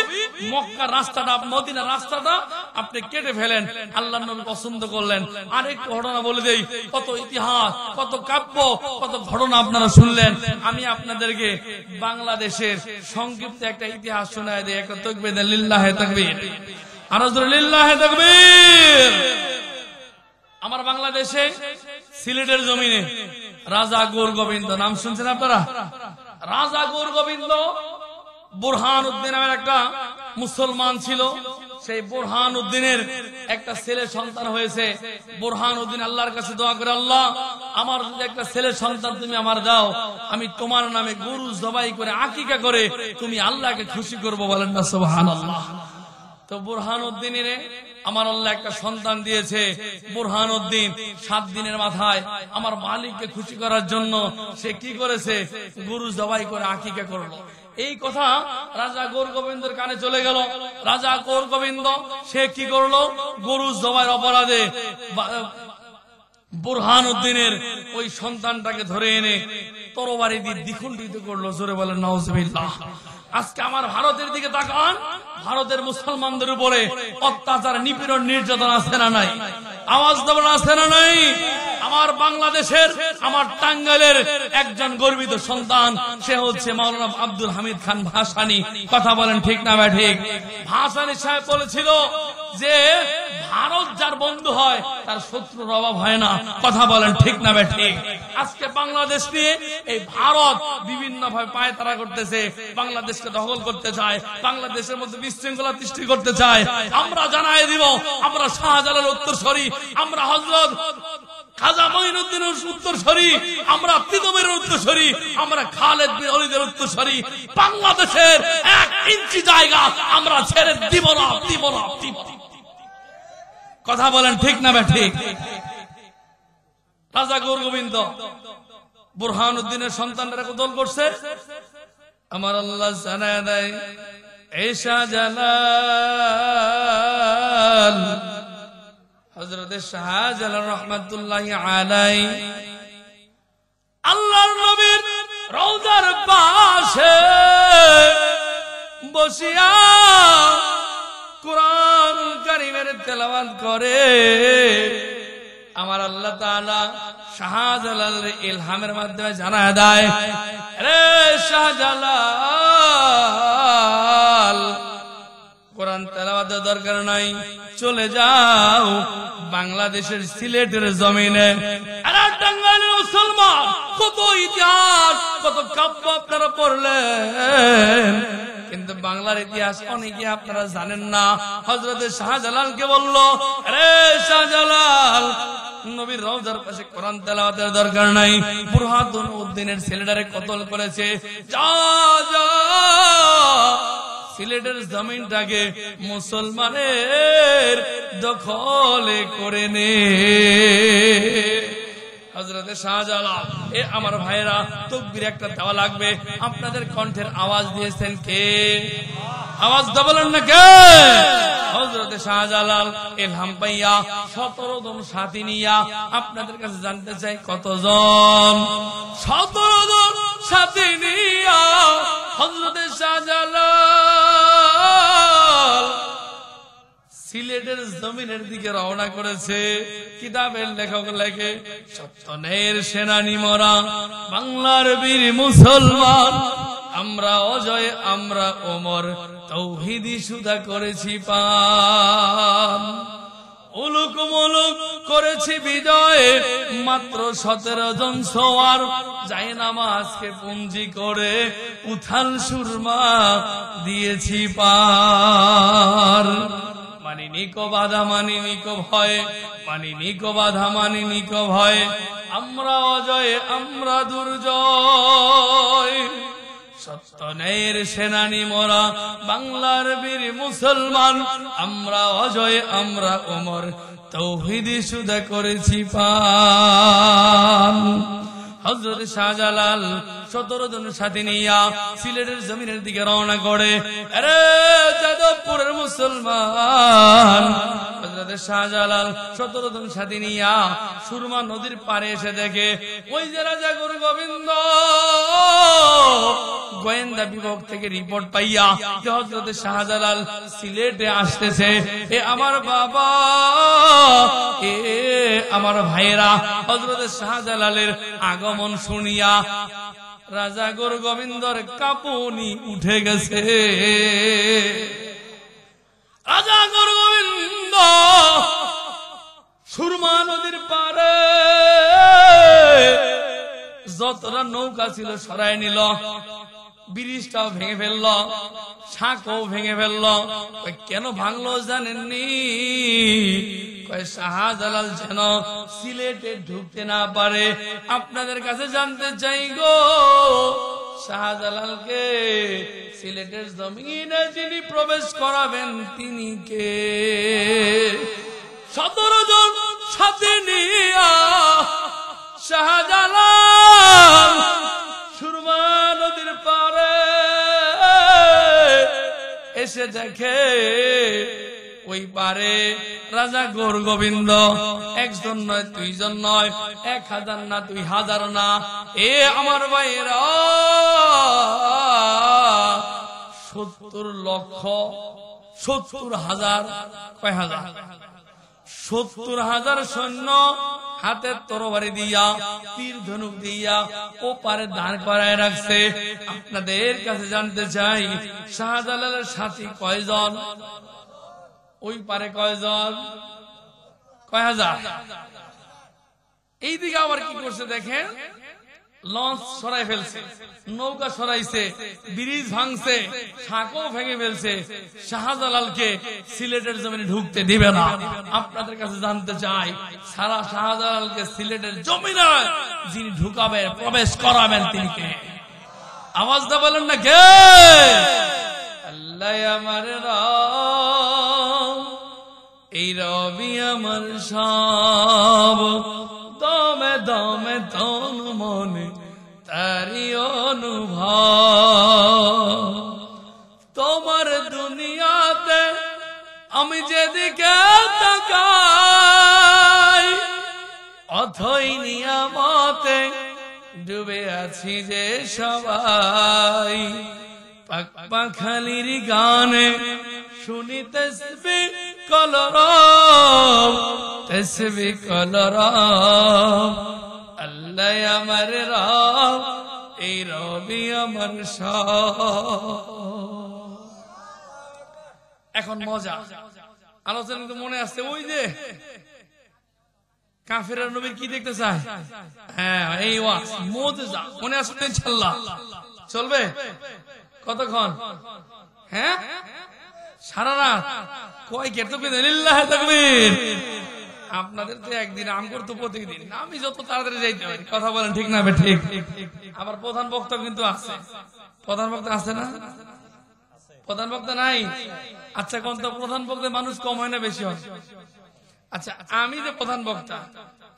মক্কার রাস্তাটা, মদিনার রাস্তাটা আপনি কেটে ফেলেন। আল্লাহর নবী পছন্দ করলেন। আরেকটু ঘটনা বলে দেই, কত ইতিহাস, কত কাব্য, কত ঘটনা আপনারা শুনলেন। আমি আপনাদেরকে বাংলাদেশের সংক্ষিপ্ত একটা ইতিহাস শোনায় দিই। একটা তাকবীর, লিল্লাহি তাকবীর, আর লিল্লাহি তাকবীর। আমার বাংলাদেশে সিলেটের জমিনে রাজা গৌর গোবিন্দ, নাম শুনছেন আপনারা? রাজা গৌর গোবিন্দ বুরহান উদ্দিন নামের একটা মুসলমান ছিল। সেই বুরহান উদ্দিনের একটা ছেলে সন্তান হয়েছে। বুরহান উদ্দিন আল্লাহর কাছে দোয়া করে, আল্লাহ আমার যদি একটা ছেলে সন্তান তুমি আমার দাও, আমি তোমার নামে গরু জবাই করে আকিকা করে তুমি আল্লাহকে খুশি করবো। বলেন না সুবহানাল্লাহ। তো বুরহান উদ্দিনের আমার আল্লাহ একটা সন্তান দিয়েছে। বুরহান উদ্দিন 7 দিনের মাথায় আমার মালিককে খুশি করার জন্য সে কি করেছে? গরু জবাই করে আকিকা করলো। এই কথা রাজা গৌর গোবিন্দের কানে চলে গেল। রাজা গৌর গোবিন্দ সে কি করলো? গরু জবাইয়ের অপরাধে বুরহান উদ্দিনের ওই সন্তানটাকে ধরে এনে তরবারি দিয়ে দ্বিখণ্ডিত করলো। জোরে বলেন নাউজুবিল্লাহ। আজকে আমার ভারতের দিকে তাকান, ভারতের মুসলমানদের উপরে অত্যাচার, নিপীড়ন, নির্যাতন আছে না নাই? আওয়াজ দেবেন আছে না নাই? আমার বাংলাদেশের, আমার টাঙ্গাইলের একজন গর্বিত সন্তান, সে হচ্ছে মাওলানা আব্দুল হামিদ খান ভাসানী। কথা বলেন ঠিক না ঠিক? ভাসানী সাহেব বলেছিল যে ভারত যার বন্ধু হয় তার শত্রুর অভাব হয় না। কথা বলেন ঠিক না ঠিক? আজকে বাংলাদেশ নিয়ে এই ভারত বিভিন্ন ভাবে পায়তারা করতেছে, বাংলাদেশকে দখল করতে চায়, বাংলাদেশের মধ্যে বিশৃঙ্খলা সৃষ্টি করতে চায়। আমরা জানাই দিব, আমরা শাহজালালের উত্তরসূরি, আমরা হযরত খাজা মঈনুদ্দিনের উত্তরসূরি, আমরা তিতুমীরের উত্তরসূরি, আমরা খালেদ বিন ওলীদের উত্তরসূরি। বাংলাদেশের 1 ইঞ্চি জায়গা আমরা ছেড়ে দিব না, দিব না, দিব না। কথা বলেন ঠিক না ঠিক? রাজা গৌরগোবিন্দ বুরহানুদ্দিনের সন্তানরা কতল করছে, আমার আল্লাহ জানায় দেয়, এই শাহজালাল, হযরত শাহজালাল রাহমাতুল্লাহি আলাইহি আল্লাহর নবীর রওজার পাশে বসিয়া কুরআন কারীমের তেলাওয়াত করে। আমার আল্লাহ তাআলা শাহজালালের ইলহামের মাধ্যমে জানায় দেয়, রে শাহজালাল, কোরআন তেলাওয়াতের দরকার নাই, চলে যাও বাংলাদেশের সিলেটের জমিনে। আরে টাঙ্গাইলের মুসলমান, কত ইতিহাস, কত কাব্য আপনারা পড়লেন, কিন্তু বাংলার ইতিহাস অনেকে আপনারা জানেন না। হযরত শাহজালালকে বলল, আরে শাহজালাল, নবীর রওজার পাশে কোরআন তেলাওয়াতের দরকার নাই, বুরহানুদ্দিনের ছেলেটারে কতল করেছে, যা যা সিলেটের জমিনটাকে মুসলমানের দখলে করে নে। হযরত শাহজালাল, এ আমার ভাইরা, তাকবীর একটা দেওয়া লাগবে। আপনাদের কণ্ঠের আওয়াজ দিয়েছেন কে? আওয়াজ বলেন না কে? হযরত শাহজালাল ইলহাম পাইয়া 17 জন সাথী নিয়া, আপনাদের কাছে জানতে চাই কতজন? 17 জন সাথী নিয়া হযরত শাহজালাল সিলেটের জমিনের দিকে রওনা করেছে। কিতাবের লেখক লেখে, সত্যনের সেনানি মরা, বাংলার বীর মুসলমান, আমরা অজয়, আমরা ওমর, তৌহিদি সুধা করেছি পান, উলুক মুলুক করেছি বিজয়, মাত্র 17 জন সোয়ার, যাই নামাজকে পুঞ্জি করে উথাল সুরমা দিয়েছি পার। মানিনি কো বাধা, মানিনি কো ভয়, মানিনি কো বাধা, মানিনি কো ভয়, আমরা অজয়, আমরা দুর্জয়, সত্যনের সেনানি মোরা, বাংলার বীর মুসলমান, আমরা অজয়, আমরা ওমর, তৌহিদি সুধা করেছি পান। হযরত শাহজালাল 17 জন সাথী নিয়া সিলেটের জমিনের দিকে রওনা করে। আরে যাদবপুরের মুসলমান, হযরত শাহজালাল 17 জন সাথী নিয়া সুরমা নদীর পাড়ে এসে দেখে, ওই যে রাজা গৌরগোবিন্দ গোয়েন্দা বিভাগ থেকে রিপোর্ট পাইয়া যে হযরত শাহজালাল সিলেটে আসতেছে। এ আমার বাবা, এ আমার ভাইরা, হযরত শাহজালালের আগমন শুনিয়া রাজা গৌরগোবিন্দর কাঁপুনি উঠে গেছে। রাজা গৌরগোবিন্দ সুরমা নদীর পাড়ে যতটা নৌকা ছিল সরাই নিল, ব্রিজটাও ভেঙে ফেলল, শাকও ভেঙে ফেলল। কেন ভাঙলো জানেননি? শাহজালাল যেন সিলেটে ঢুকতে না পারে। আপনাদের কাছে জানতে চাই গো, শাহজালালকে সিলেটের জমিনে যিনি প্রবেশ করাবেন তিনি কে? 17 জন সাথে নিয়া শাহজালাল সুরমা নদীর পারে এসে দেখে, ওই পারে রাজা গৌরগোবিন্দ একজন নয়, 2 জন নয়, 1000 না, 2000 না, এ আমার ভাইরা 70 লক্ষ, 70,000, কয় হাজার? 70,000 সৈন্য হাতে তরবারি দিয়া তীর ধনুক দিয়া ও পারে দাঁড় করায় রাখছে। আপনাদের কাছে জানতে চাই শাহজালালের সাথী কয়জন? ওই পারে কয়জন? কয় হাজার? এইদিকে আবার কি করছে দেখেন, লঞ্চ সরাই ফেলছে, নৌকা সরাইছে, ব্রিজ ভাঙছে, সাঁকো ভেঙে ফেলছে। শাহজালালকে সিলেটের জমিনে ঢুকতে দিবে না। আপনাদের কাছে জানতে চাই সারা শাহজালালকে সিলেটের জমিনে যিনি ঢুকাবেন, প্রবেশ করাবেন, তিনি কে? আওয়াজটা বলেন না কে? আল্লাহ আমার রব, এই রবি আমার সব, দমে দমে তন মনে তারি অনুভব। তোমার দুনিয়াতে আমি যেদিকে তাকাই, অথই নিয়ামতে ডুবে আছি যে সবাই। পাখালির গানে শুনি তসবিহ কলরব, তসবিহ কলরব। আল্লাহ আমার রব, এই রবি আমার সব। এখন মজা আলোচনা কিন্তু মনে আসছে, ওই যে কাফেররা নবীর কি দেখতে চায়? হ্যাঁ, এই ওয়াজ মুজিজা মনে আসবে ইনশাআল্লাহ। চলবে কতক্ষণ? হ্যাঁ, সারা রাত। কয় কে তাকবীর? লিল্লাহি তাকবীর। আপনাদের তো একদিন, আমগর তো প্রতিদিন। আমি যত তাড়াতাড়ি যাইতে পারি। কথা বলেন ঠিক না? ঠিক। আবার প্রধান বক্তা কিন্তু আছে। প্রধান বক্তা আছে না? প্রধান বক্তা নাই? আচ্ছা, কোন তো প্রধান বক্তা মানুষ কম হয় না বেশি হয়? আচ্ছা, আমি যে প্রধান বক্তা,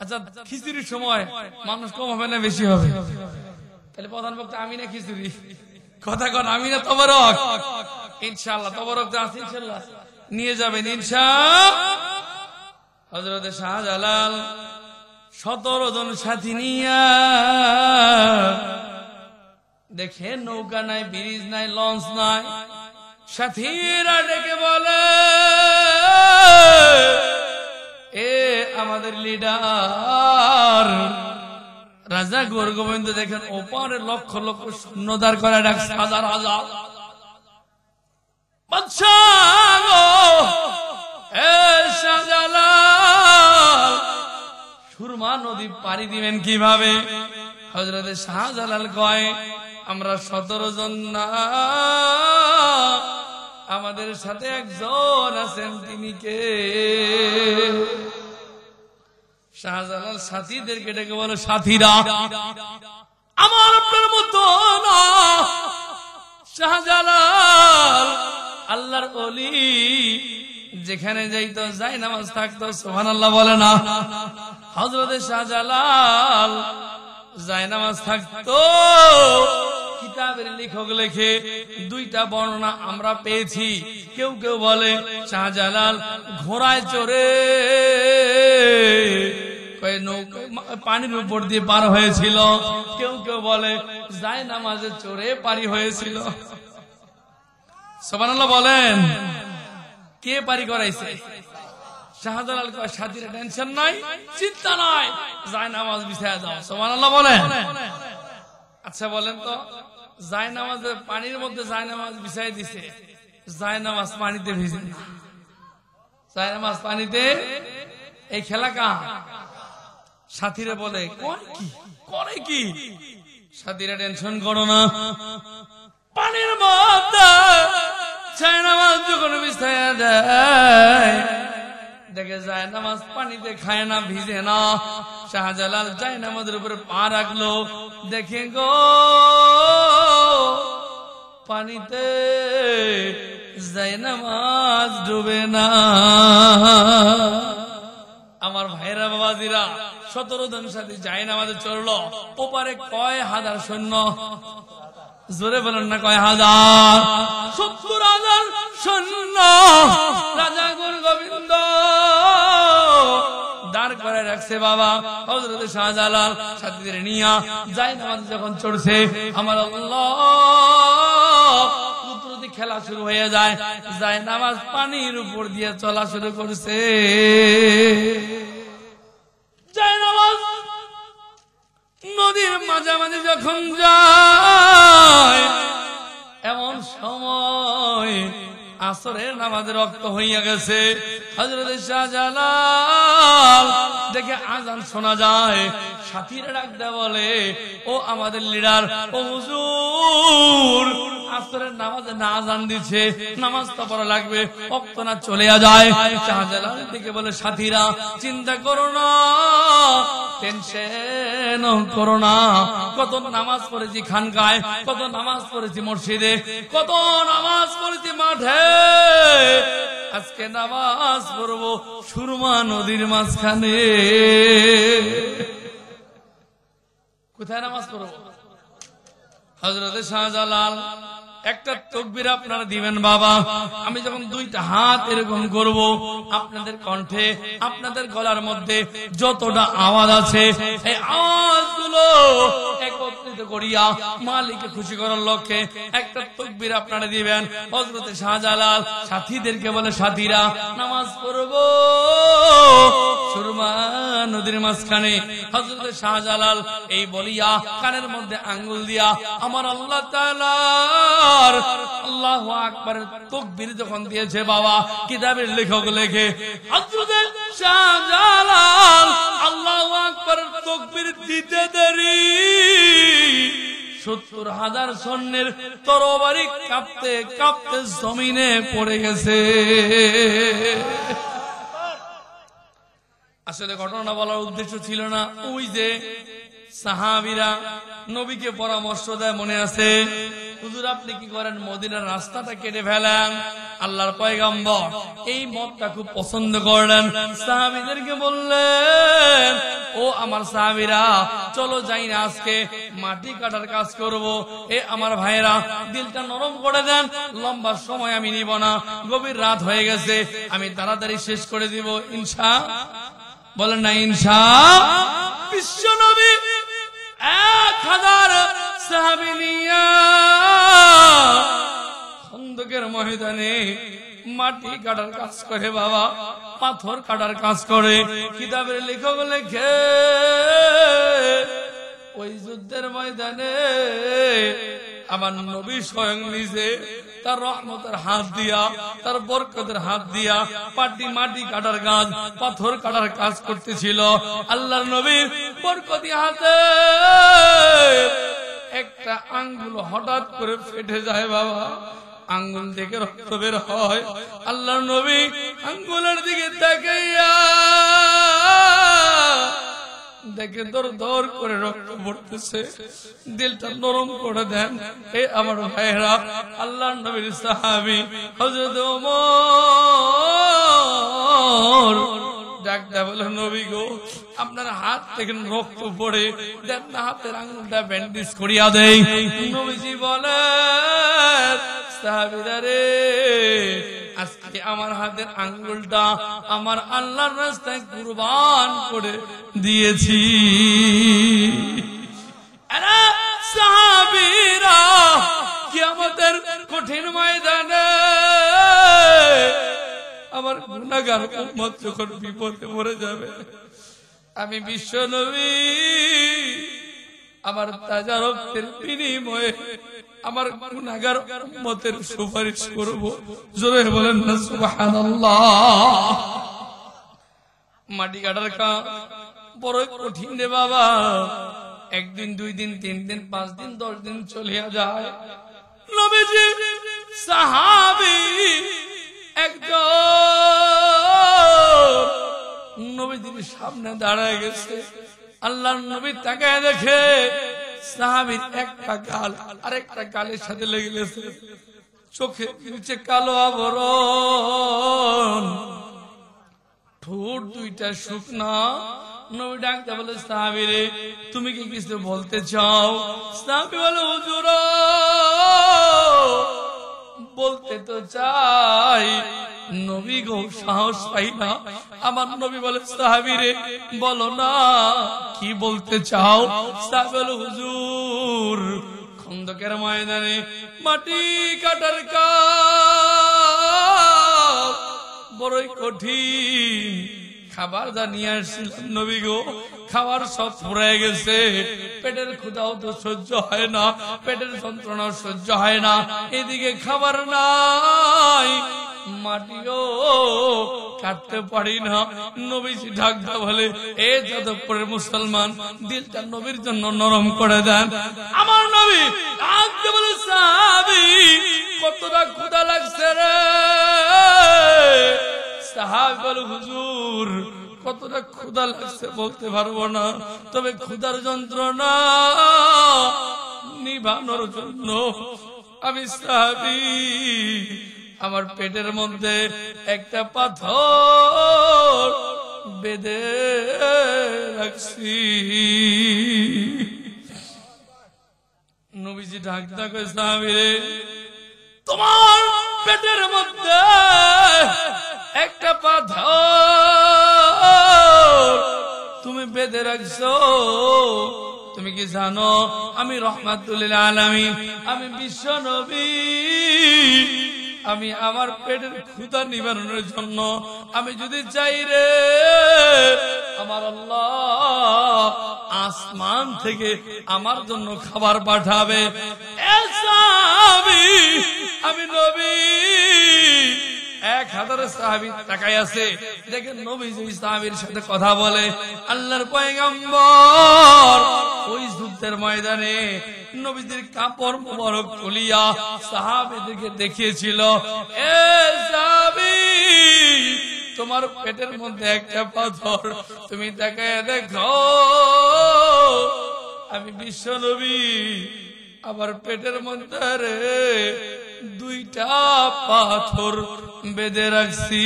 আচ্ছা খিচুড়ির সময় মানুষ কম হবে না বেশি হবে? তাহলে প্রধান বক্তা আমি না খিচুড়ি? কথা কন, আমি না তবরক? ইনশাআল্লাহ তবরক তো আছে, ইনশাআল্লাহ নিয়ে যাবেন ইনশাআল্লাহ। হযরত শাহজালাল 17 জন সাথী নিয়া, দেখে নৌকা নাই, ব্রিজ নাই, লঞ্চ নাই। সাথীরা ডেকে বলে, এ আমাদের লিডার রাজা গোরগোবিন্দ, দেখেন ওপারে লক্ষ লক্ষ সৈন্য দাঁড় করে রাখছে, হাজার হাজার। বাদশাহ এ শাহজালাল, সুরমা নদী পাড়ি দিবেন কিভাবে? হযরত শাহজালাল কয়, আমরা 17 জন না, আমাদের সাথে একজন আছেন, তিনি কে? শাহজালাল সাথীদেরকে ডেকে বলে, সাথীরা আমার আপনার মতো না। শাহজালাল আল্লাহর ওলি, যেখানে যাইতো যাই নামাজ থাকতো, সুবহানাল্লাহ বলে না? হযরত শাহজালাল যাই নামাজ থাকতো। কিতাবের লেখক লেখে 2টা বর্ণনা আমরা পেয়েছি। কেউ কেউ বলে শাহজালাল ঘোড়ায় চড়ে পানির উপর দিয়ে পার হয়েছিল। কেউ কেউ বলে যাই নামাজে চড়ে পারি হয়েছিল। সুবহানাল্লাহ বলেন। কে পারি করাইছে? শাহজালাল কয়, সাথীরা টেনশন নাই, চিন্তা নাই, যাই নামাজ বিছায়া দাও। সুবহানাল্লাহ বলেন। আচ্ছা বলেন তো, যাই নামাজে পানির মধ্যে যাই নামাজ বিছাই দিছে, যাই নামাজ পানিতে ভিজে না, যাই নামাজ পানিতে, এই খেলা কার? সাথীরা বলে করে কি? সাথীরা টেনশন করো না, পানির মধ্যে যাই নামাজ যখন বিছায়া দেয়, দেখে যায় নামাজ পানিতে খায় না, ভিজে না। শাহজালাল যায় নামাজের উপরে পা রাখলো, দেখে গো পানিতে যায় নামাজ ডুবে না। আমার ভাইরা বাবাজিরা, 17 জন সাথী যায় নামাজে চড়লো। ওপারে কয় হাজার সৈন্য? জোরে বলেন না, কয় হাজার? 70,000 সৈন্য। রাজা গোরগোবিন্দ দাঁড় করে রাখছে বাবা। হযরত শাহজালাল সাথীদের নিয়া যায় নামাজ যখন চড়ছে, আমার আল্লাহ কুদরতি খেলা শুরু হয়ে যায়। যায় নামাজ পানির উপর দিয়ে চলা শুরু করছে। যায় নামাজ নদীর মাঝামাঝি যখন যায় এমন সময় আসরের নামাজে রক্ত হইয়া গেছে। হযরত শাহজালাল দেখে আজান শোনা যায়, সাথীরা ডাক দেয়া বলে, ও আমাদের লিডার, ও হুজুর, আসরের নামাজে না আজান দিচ্ছে, নামাজ তো পড়া লাগবে, ওয়াক্ত না চলে যায়। শাহজালাল দিকে বলে, সাথীরা চিন্তা করো না, টেনশন করো না, কত নামাজ পড়েছি খানকায়, কত নামাজ পড়েছি মসজিদে, কত নামাজ পড়েছি মাঠে, আজকে নামাজ পড়বো সুরমা নদীর মাঝখানে। কোথায় নামাজ পড়বো? হযরত শাহজালাল একটা তাকবীর আপনারা দিবেন বাবা। আমি যখন দুইটা হাত এরকম করব, আপনাদের কণ্ঠে, আপনাদের গলার মধ্যে যতটা আওয়াজ আছে এই আওয়াজগুলো একত্রিত করিয়া মালিককে খুশি করার লক্ষ্যে একটা তাকবীর আপনারা দিবেন। হযরত শাহজালাল সাথীদেরকে বলে, সাথীরা নামাজ পড়বো সুরমা নদীর মাঝখানে। হযরত শাহজালাল এই বলিয়া কানের মধ্যে আঙ্গুল দিয়া আমার আল্লাহ তাআলা আল্লাহু আকবারের তাকবীর যখন দিয়েছে বাবা, কিতাবের লেখক লেখে হযরত শাহজালাল আল্লাহু আকবারের তাকবীর দিতে দেরি ৭০,০০০ সৈন্যের তরবারি কাঁপতে কাঁপতে জমিনে পড়ে গেছে। আসলে ঘটনা বলার উদ্দেশ্য ছিল না। ওই যে সাহাবীরা নবীকে পরামর্শ দেয়, মনে আছে? হুজুর আপনি কি করেন, মদিনার রাস্তাটা কেটে ফেলেন। আল্লাহর পয়গম্বর এই মতটা খুব পছন্দ করলেন। সাহাবীদেরকে বললেন, ও আমার সাহাবীরা, চলো যাই না, আজকে মাটি কাটার কাজ করব। এ আমার ভাইয়েরা, দিলটা নরম করে দেন, লম্বা সময় আমি নিব না, গভীর রাত হয়ে গেছে, আমি তাড়াতাড়ি শেষ করে দিব ইনশা। বলেন না ইনশা। বিশ্ব নবী ১,০০০ সাহাবী নিয়া খন্দকের ময়দানে মাটি কাটার কাজ করে বাবা, পাথর কাটার কাজ করে। কিতাবের লেখক লেখে ওই যুদ্ধের ময়দানে আমার নবী স্বয়ং নিজে তার রহমতের হাত দিয়া, তার বরকতের হাত দিয়া মাটি কাটার কাজ, পাথর কাটার কাজ করতেছিল। আল্লাহর নবীর বরকতি হাতে একটা আঙ্গুল হঠাৎ করে ফেটে যায় বাবা, আঙ্গুল থেকে রক্ত বের হয়। আল্লাহর নবী আঙ্গুলের দিকে তাকাইয়া দেখে দর দর করে রক্ত পড়তেছে, দিলটা নরম করে দেন। এ আমার ভাইরা, আল্লাহর নবীর সাহাবী হযরত ওমর ডাকটা বলে, নবী গো, আপনার হাত থেকে রক্ত পড়ে দেন না, হাতের আঙ্গুলটা ব্যান্ডেজ করিয়া দেই। নবীজি বলে, সাহাবীরা রে, আজকে আমার হাতের আঙ্গুলটা আমার আল্লাহর রাস্তায় কুরবান করে দিয়েছি। আরে সাহাবীরা, কিয়ামতের কঠিন ময়দানে আমার গুনাহগার উম্মত যখন বিপদে পড়ে যাবে, আমি বিশ্ব নবী আমার তাজা রক্তের বিনিময়ে আমার গুনাহগার উম্মতের সুপারিশ করব। জোরে বলেন না সুবহানাল্লাহ। মাটি কাটার কাজ বড় কঠিন রে বাবা। একদিন, ২ দিন, ৩ দিন, ৫ দিন, ১০ দিন চলিয়া যায়। নবীজি সাহাবী একজন নবীজির সামনে দাঁড়ায় গেছে। আল্লাহর নবী তাকায় দেখে সাহাবীর একটা গাল আরেকটা গালের সাথে লেগে গেছে, চোখে নিচে কালো আবরণ, ঠোঁট দুইটা শুকনা। নবী ডাকতে বলে, সাহাবী রে, তুমি কি কিছু বলতে চাও? সাহাবী বলে, হুজুর বলতে তো চাই, নবী গো সাহস পাই না। আমার নবী বলে, সাহাবী রে বলো না, কি বলতে চাও? সাহাবী বলে, হুজুর খন্দকের ময়দানে মাটি কাটার কাজ বড়ই কঠিন, খাবার যা নিয়ে আসছিলাম নবী গো, খাবার সব ফুরায় গেছে, পেটের ক্ষুধাও তো সহ্য হয় না, পেটের যন্ত্রণাও সহ্য হয় না, এদিকে খাবার নাই, মাটিও কাটতে পারি না। নবীজি ডাকতে বলে, এ যাদবপুরের মুসলমান, দিলটা নবীর জন্য নরম করে দেন। আমার নবী ডাকতে বলে, সাহাবী কতটা ক্ষুধা লাগছে রে? সাহাবী বলে, হুজুর কতটা ক্ষুধা লাগছে বলতে পারবো না, তবে ক্ষুধার যন্ত্রণা নিভানোর জন্য আমি সাহাবী আমার পেটের মধ্যে একটা পাথর বেঁধে রাখছি। নবীজি ডাকতে কয়, সাহাবী রে, তোমার পেটের মধ্যে একটা পাথর তুমি বেঁধে রাখছো, তুমি কি জানো আমি রাহমাতুল লিল আলামিন, আমি বিশ্ব নবী, আমি আমার পেটের ক্ষুধা নিবারণের জন্য আমি যদি চাই রে, আমার আল্লাহ আসমান থেকে আমার জন্য খাবার পাঠাবে। আমি নবী, 1000 সাহাবী তাকায় আছে, দেখেন নবী যে সাহাবীর সাথে কথা বলে। আল্লাহর পয়গম্বর ওই যুদ্ধের ময়দানে নবীজির কাপড় মোবারক খুলিয়া সাহাবীদেরকে দেখিয়েছিল, এ সাহাবী তোমার পেটের মধ্যে একটা পাথর, তুমি তাকায় দেখো, আমি বিশ্ব নবী আবার পেটের মধ্যে রে 2টা পাথর বেঁধে রাখছি।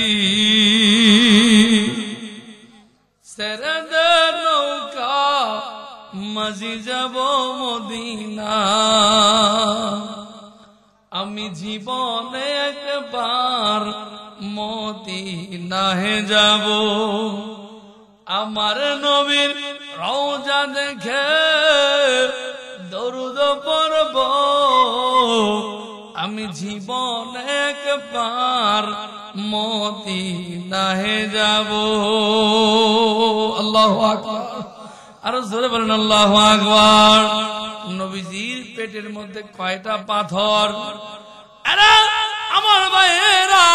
সেরেদে নৌকা মাঝি যাব মদিনা, আমি জীবনে একবার মদিনাহে যাব, আমার নবীর রওজা দেখে দরুদ পড়ব, আমি জীবনে একবার মদিনাহে যাব। আল্লাহু আকবার, আরো জোরে বলেন আল্লাহু আকবার। নবীজির পেটের মধ্যে কয়টা পাথর? আরে আমার ভাইয়েরা,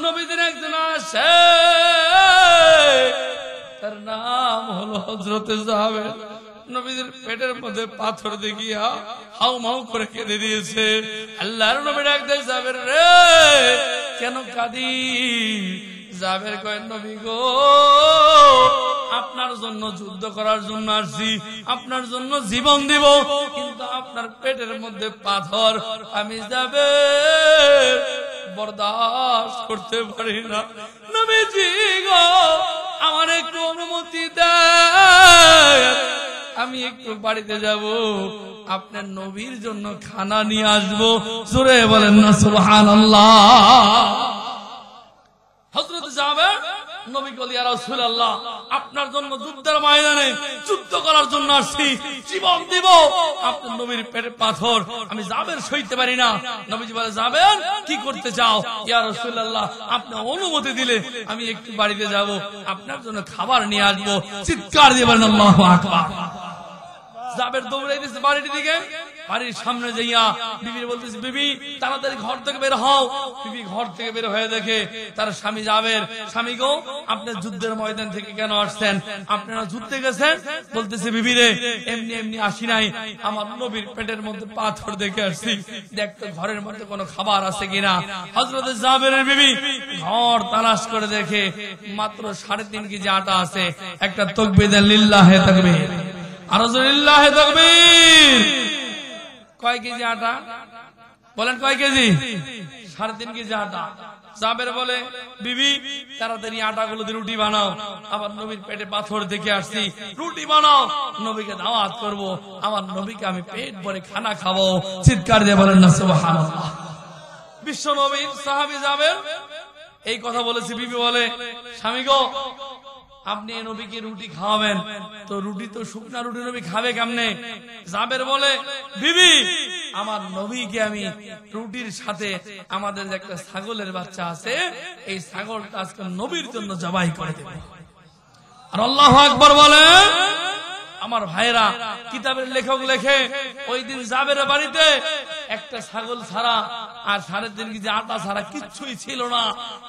নবীজির একজন আসে, তার নাম হলো হযরতে জাবের। নবীজির পেটের মধ্যে পাথর দেখিয়া হাউ মাউ করে কেঁদে দিয়েছে। আল্লাহর নবী ডাক দেয়, জাবের রে কেন কাঁদি? জাবের কয়, নবী গো, আপনার জন্য যুদ্ধ করার জন্য আসছি, আপনার জন্য জীবন দিব, কিন্তু আপনার পেটের মধ্যে পাথর আমি জাবের বরদাস্ত করতে পারি না। নবীজি গো, আমার একটু অনুমতি দেন, আমি একটু বাড়িতে যাব, আপনার নবীর জন্য খানা নিয়ে আসবো। জোরে বলেন না সুবহানাল্লাহ। হযরত জাবের নবী বলি, ইয়া রাসূলুল্লাহ, আপনার জন্য যুদ্ধের ময়দানে যুদ্ধ করার জন্য আসছি, জীবন দিব, আপনার নবীর পেটে পাথর আমি জাবের সইতে পারি না। নবীজি বলে, জাবের কি করতে চাও? ইয়া রাসূলুল্লাহ, আপনি অনুমতি দিলে আমি একটু বাড়িতে যাব, আপনার জন্য খাবার নিয়ে আসবো। চিৎকার দিয়ে বলেন আল্লাহু আকবার। জাবের দৌড়াইতেছে বাড়ির দিকে, বাড়ির সামনে যাইয়া বিবি বলতেছে, বিবি তাড়াতাড়ি ঘর থেকে বের হও। বিবি ঘর থেকে বের হয়ে দেখে তার স্বামী জাবের, স্বামী গো, আপনি যুদ্ধের ময়দান থেকে কেন আসছেন? আপনারা যুদ্ধে গেছেন? বলতেছে, বিবি রে এমনি এমনি আসি নাই, আমার নবীর পেটের মধ্যে পাথর দেখে আসছি, দেখতে ঘরের মধ্যে কোনো খাবার আছে কিনা। হযরত জাবেরের বিবি ঘর তালাশ করে দেখে মাত্র 3.5 কেজি আটা আছে। একটা তাকবীর দেন, লিল্লাহি তাকবীর, আর লিল্লাহি তাকবীর। কয় কেজি আটা বলেন? কয় কেজি? 3.5 কেজি আটা। জাবের বলে, বিবি তাড়াতাড়ি আটাগুলো দিয়ে রুটি বানাও, আমার নবীর পেটে পাথর দেখে আসছি, রুটি বানাও, নবীকে দাওয়াত করব, আমার নবীকে আমি পেট ভরে খানা খাবো। চিৎকার দিয়ে বলেন না সুবহানাল্লাহ। বিশ্ব নবীর সাহাবী জাবের এই কথা বলেছে। বিবি বলে, স্বামী গো, আপনি নবীকে রুটি খাওয়াবেন, তো রুটি তো শুকনা রুটি নবী খাবে কেমনে? জাবের বলে, বিবি আমার নবীকে আমি রুটির সাথে আমাদের যে একটা ছাগলের বাচ্চা আছে এই ছাগলটা আজকে নবীর জন্য জবাই করে দেব। আর আল্লাহু আকবার বলে। আমার ভাইরা, কিতাবের লেখক লেখে ওই দিন জাবেরের বাড়িতে একটা ছাগল ছাড়া আর 3.5 কেজি আটা ছাড়া কিচ্ছুই ছিল না,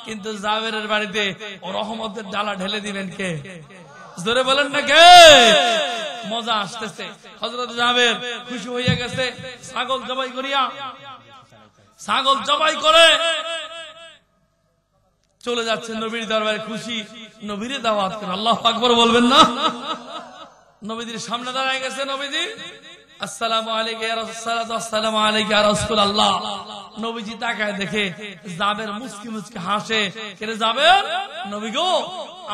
কিন্তু জাবেরের বাড়িতে ও রহমতের ডালা ঢেলে দিবেন কে? জোরে বলেন না কে? মজা আসতেছে। হযরত জাবের খুশি হয়ে গেছে, ছাগল জবাই করিয়া ছাগল জবাই করে চলে যাচ্ছে নবীর দরবারে, খুশি নবীর দাওয়াত করে। আল্লাহু আকবার বলবেন না? নবীজির সামনে দাঁড়ায় গেছে। নবীজি আসসালামু আলাইকা ইয়া রাসূলুল্লাহ, আসসালামু আলাইকা ইয়া রাসূলুল্লাহ। নবীজি তাকায় দেখে জাবের মুস্কি মুস্কি হাসে। কে জাবের? নবী গো,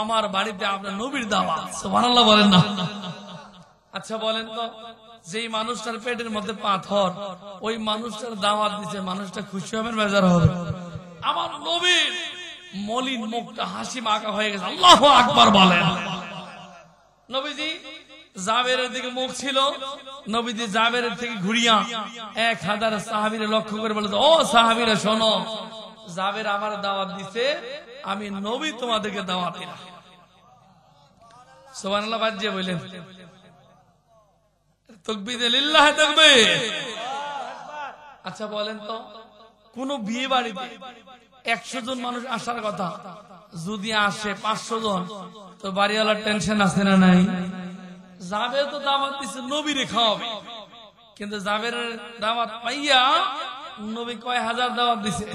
আমার বাড়িতে আপনার নবীর দাওয়াত। সুবহানাল্লাহ বলেন না? আচ্ছা বলেন তো, যেই মানুষটার পেটের মধ্যে পাথর, ওই মানুষটার দাওয়াত দিচ্ছে, মানুষটা খুশি হবে না বেজার হবে? আমার নবীর মলিন মুখটা হাসি মাখা হয়ে গেছে। আল্লাহু আকবার বলেন। নবীজি জাবেরের দিকে মুখ ছিল, নবীজি জাবেরের থেকে ঘুরিয়া 1000 সাহাবীরে লক্ষ্য করে বলে, ও সাহাবীরা শোনো, জাবের আমার দাওয়াত দিছে, আমি নবী তোমাদেরকে দাওয়াত দিলাম। সুবহানাল্লাহ বাজিয়ে বললেন তাকবীর, লিল্লাহি তাকবীর। আচ্ছা বলেন তো, কোন বিয়ে বাড়িতে 100 জন মানুষ আসার কথা, যদি আসে 500 জন, তো বাড়িওয়ালার টেনশন আছে না নাই? জাবের তো দাওয়াত দিছে নবীরে খাওয়াবে, কিন্তু জাবেরের দাওয়াত পাইয়া নবী কয় হাজার দাওয়াত দিছে?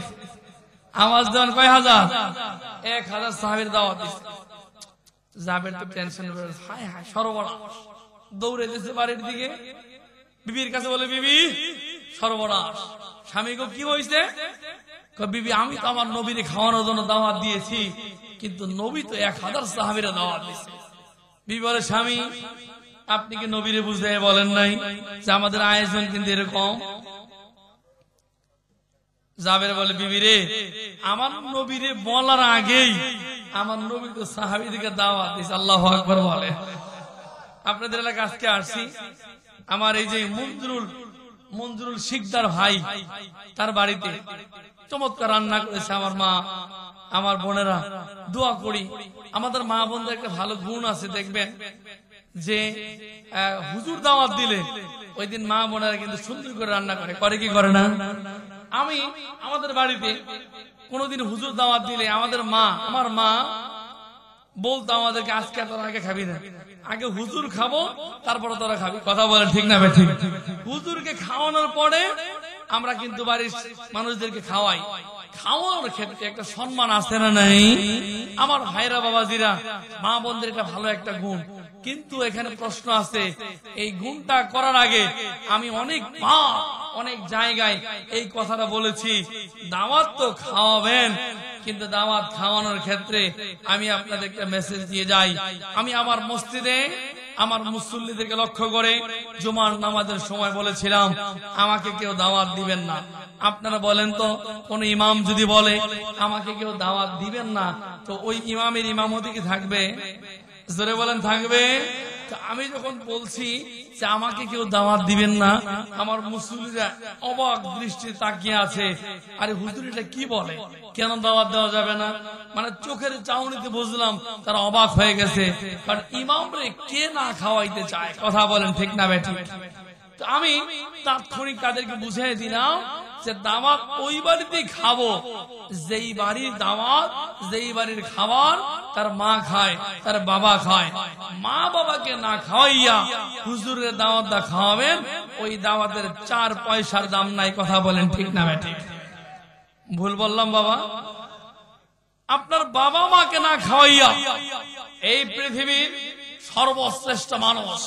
আওয়াজ দেন, কয় হাজার? 1000 সাহাবীর দাওয়াত দিছে। জাবের তো টেনশন, হায় হায় সর্বনাশ, দৌড়ে দিছে বাড়ির দিকে, বিবির কাছে বলে, বিবি সর্বনাশ, স্বামী গো কি হয়েছে? বিবি, আমি তো আমার নবীরে খাওয়ানোর জন্য দাওয়াত দিয়েছি, কিন্তু নবী তো 1000 সাহাবীরা দাওয়াত দিয়েছে। বিবি বলে, স্বামী আপনি কি নবীরে বুঝাই বলেন নাই যে আমাদের আয়োজন কিন্তু এরকম? জাবের বলে, বিবি রে, আমার নবীরে বলার আগেই আমার নবী তো সাহাবীদেরকে দাওয়াত দিয়েছে। আল্লাহু আকবার বলে। আপনাদের এলাকা আজকে আসছি, আমার এই যে মঞ্জুরুল শিকদার ভাই, তার বাড়িতে চমৎকার রান্না করেছে আমার মা, আমার বোনেরা। দোয়া করি, আমাদের মা বোনদের একটা ভালো গুণ আছে, দেখবেন যে হুজুর দাওয়াত দিলে ওই দিন মা বোনেরা কিন্তু সুন্দর করে রান্না করে। করে কি করে না? আমি আমাদের বাড়িতে কোনদিন হুজুর দাওয়াত দিলে আমার মা বলতো আমাদেরকে, আজকে তোরা আগে খাবি না, আগে হুজুর খাবো তারপরে তোরা খাবি। কথা বলে ঠিক না ভাই? ঠিক। হুজুরকে খাওয়ানোর পরে আমরা কিন্তু বাড়ির মানুষদেরকে খাওয়াই। খাওয়ানোর ক্ষেত্রে একটা সম্মান আছে না নাই? আমার ভাইরা বাবাজিরা, মা বোনদের এটা ভালো একটা গুণ, কিন্তু এখানে প্রশ্ন আছে। এই গুণটা করার আগে আমি অনেক জায়গায় এই কথাটা বলেছি, দাওয়াত তো খাওয়াবেন, কিন্তু দাওয়াত খাওয়ানোর ক্ষেত্রে আমি আপনাদের একটা মেসেজ দিয়ে যাই। আমি আমার মসজিদে আমার মুসল্লিদেরকে লক্ষ্য করে জুমার নামাজের সময় বলেছিলাম, আমাকে কেউ দাওয়াত দিবেন না। আপনারা বলেন তো, কোন ইমাম যদি বলে আমাকে কেউ দাওয়াত দিবেন না, তো ওই ইমামের ইমামতি কি থাকবে? জোরে বলেন, থাকবে? আমি যখন বলছি যে আমাকে কেউ দাওয়াত দিবেন না, আমার মুসল্লিরা অবাক দৃষ্টি তাকিয়ে আছে, আরে হুজুর এটা কি বলে, কেন দাওয়াত দেওয়া যাবে না? মানে চোখের চাউনিতে বুঝলাম তারা অবাক হয়ে গেছে, কারণ ইমামরে কে না খাওয়াইতে চায়? কথা বলেন ঠিক না বেঠিক? তো আমি তাৎক্ষণিক তাদেরকে বুঝিয়ে দিলাম যে দাওয়াত ওই বাড়িতেই খাবো যেই বাড়ির দাওয়াত, যেই বাড়ির খাবার তার মা খায়, তার বাবা খায়। মা বাবাকে না খাওয়াইয়া হুজুরের দাওয়াতটা খাওয়াবেন, ওই দাওয়াতের 4 পয়সার দাম নাই। কথা বলেন ঠিক না বেঠিক? ভুল বললাম বাবা? আপনার বাবা মাকে না খাওয়াইয়া এই পৃথিবীর সর্বশ্রেষ্ঠ মানুষ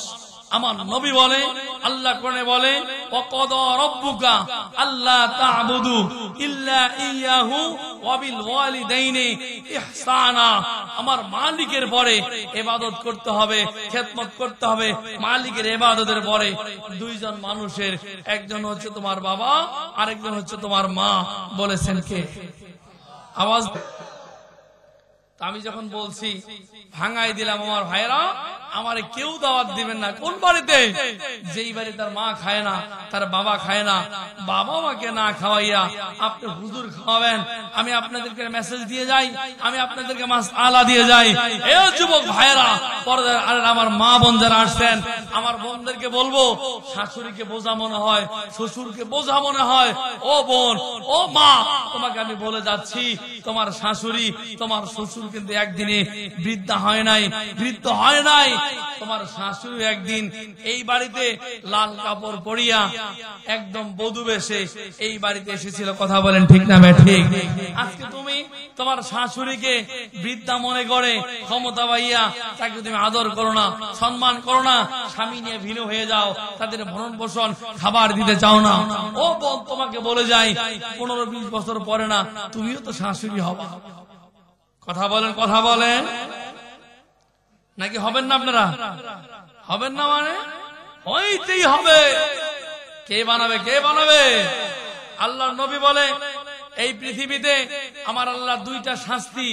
আমার নবী বলে, আল্লাহ কোরআনে বলে, ওয়াকাদা রাব্বুকা আল্লা তা'বুদু ইল্লা ইয়াহু ওয়া বিল ওয়ালিদাইনি ইহসানা। আমার মালিকের পরে ইবাদত করতে হবে, খেদমত করতে হবে। মালিকের ইবাদতের পরে 2 জন মানুষের, একজন হচ্ছে তোমার বাবা, আরেকজন হচ্ছে তোমার মা। বলেছেন কে? আওয়াজ। আমি যখন বলছি ভাঙাই দিলাম, আমার ভাইরা আমারে কেউ দাওয়াত দিবেন না। কোন বাড়িতে? যেই বাড়ি তার মা খায় না, তার বাবা খায় না, বাবা মাকে না খাওয়াইয়া আপনি হুজুর খাওয়াবেন। আমি আপনাদেরকে মেসেজ দিয়ে যাই, আমি আপনাদেরকে মাসআলা দিয়ে যাই। এ যুবক ভাইরা, পর্দার আড়ালে আমার মা বোন যারা আসছেন, আমার বোনদেরকে বলবো, শাশুড়িকে বোঝা মনে হয়, শ্বশুরকে বোঝা মনে হয়, ও বোন, ও মা, তোমাকে আমি বলে যাচ্ছি, তোমার শাশুড়ি, তোমার শ্বশুর কিন্তু একদিনে বৃদ্ধা হয় নাই, বৃদ্ধ হয় নাই। তোমার শাশুড়ি একদিন এই বাড়িতে লাল কাপড় পরিয়া একদম বধূ বেশে এই বাড়িতে এসেছিল। কথা বলেন ঠিক না ঠিক? আজকে তুমি তোমার শাশুড়িকে বৃদ্ধা মনে করে ক্ষমতা পাইয়া তাকে তুমি আদর করো না, সম্মান করো না, স্বামী নিয়ে ভিন্ন হয়ে যাও, তাদের ভরণ পোষণ খাবার দিতে চাও না। ও বোন, তোমাকে বলে যাই, 15-20 বছর পরে না তুমিও তো শাশুড়ি হবা। কথা বলেন, কথা বলেন, নাকি হবেন না? আপনারা হবেন না মানে হইতেই হবে। কে বানাবে? কে বানাবে? আল্লাহর নবী বলে, এই পৃথিবীতে আমার আল্লাহ দুইটা শাস্তি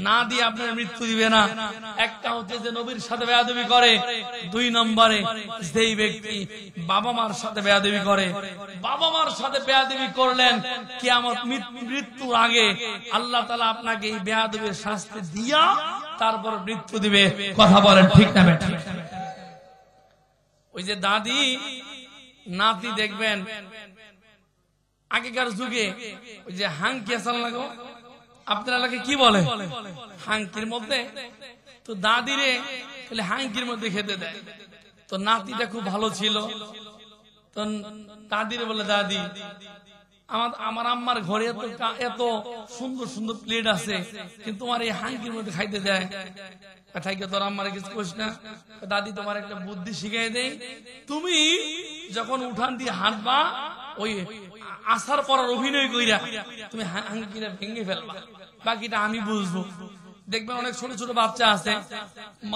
না দিয়ে আপনার মৃত্যু দিবে না। একটা হচ্ছে যে নবীর সাথে বেয়াদবি করে, 2 নম্বরে যেই ব্যক্তি বাবা মার সাথে বেয়াদবি করে। বাবা মার সাথে বেয়াদবি করলেন, কিয়ামত মৃত্যুর আগে আল্লাহ তাআলা আপনাকে এই বেয়াদবির শাস্তি দিয়া তারপর মৃত্যু দিবে। কথা বলেন ঠিক না ঠিক? ওই যে দাদি নাতি দেখবেন আগেকার যুগে ওই যে হাঙ্কি আসাল লাগো, আপনার এলাকায় কি বলে? হাঙ্কির মধ্যে তো দাদিরে খালি হাঙ্কির মধ্যে খেতে দেয়। তো নাতিটা খুব ভালো ছিল, তো দাদিরে বলে, দাদি আমার আম্মার ঘরে এত সুন্দর সুন্দর প্লেট আছে, কিন্তু তোমার এই হাঙ্কির মধ্যে খাইতে দেয়। তোর আম্মার কিছু কইস না। দাদি তোমার একটা বুদ্ধি শিখাই দেয়, তুমি যখন উঠান দিয়ে হাঁটবা, ওই আসার পর অভিনয় কইরা তুমি হাঙ্কিটা ভেঙে ফেলবা, বাকিটা আমি বুঝবো। দেখবেন অনেক ছোট ছোট বাচ্চা আছে,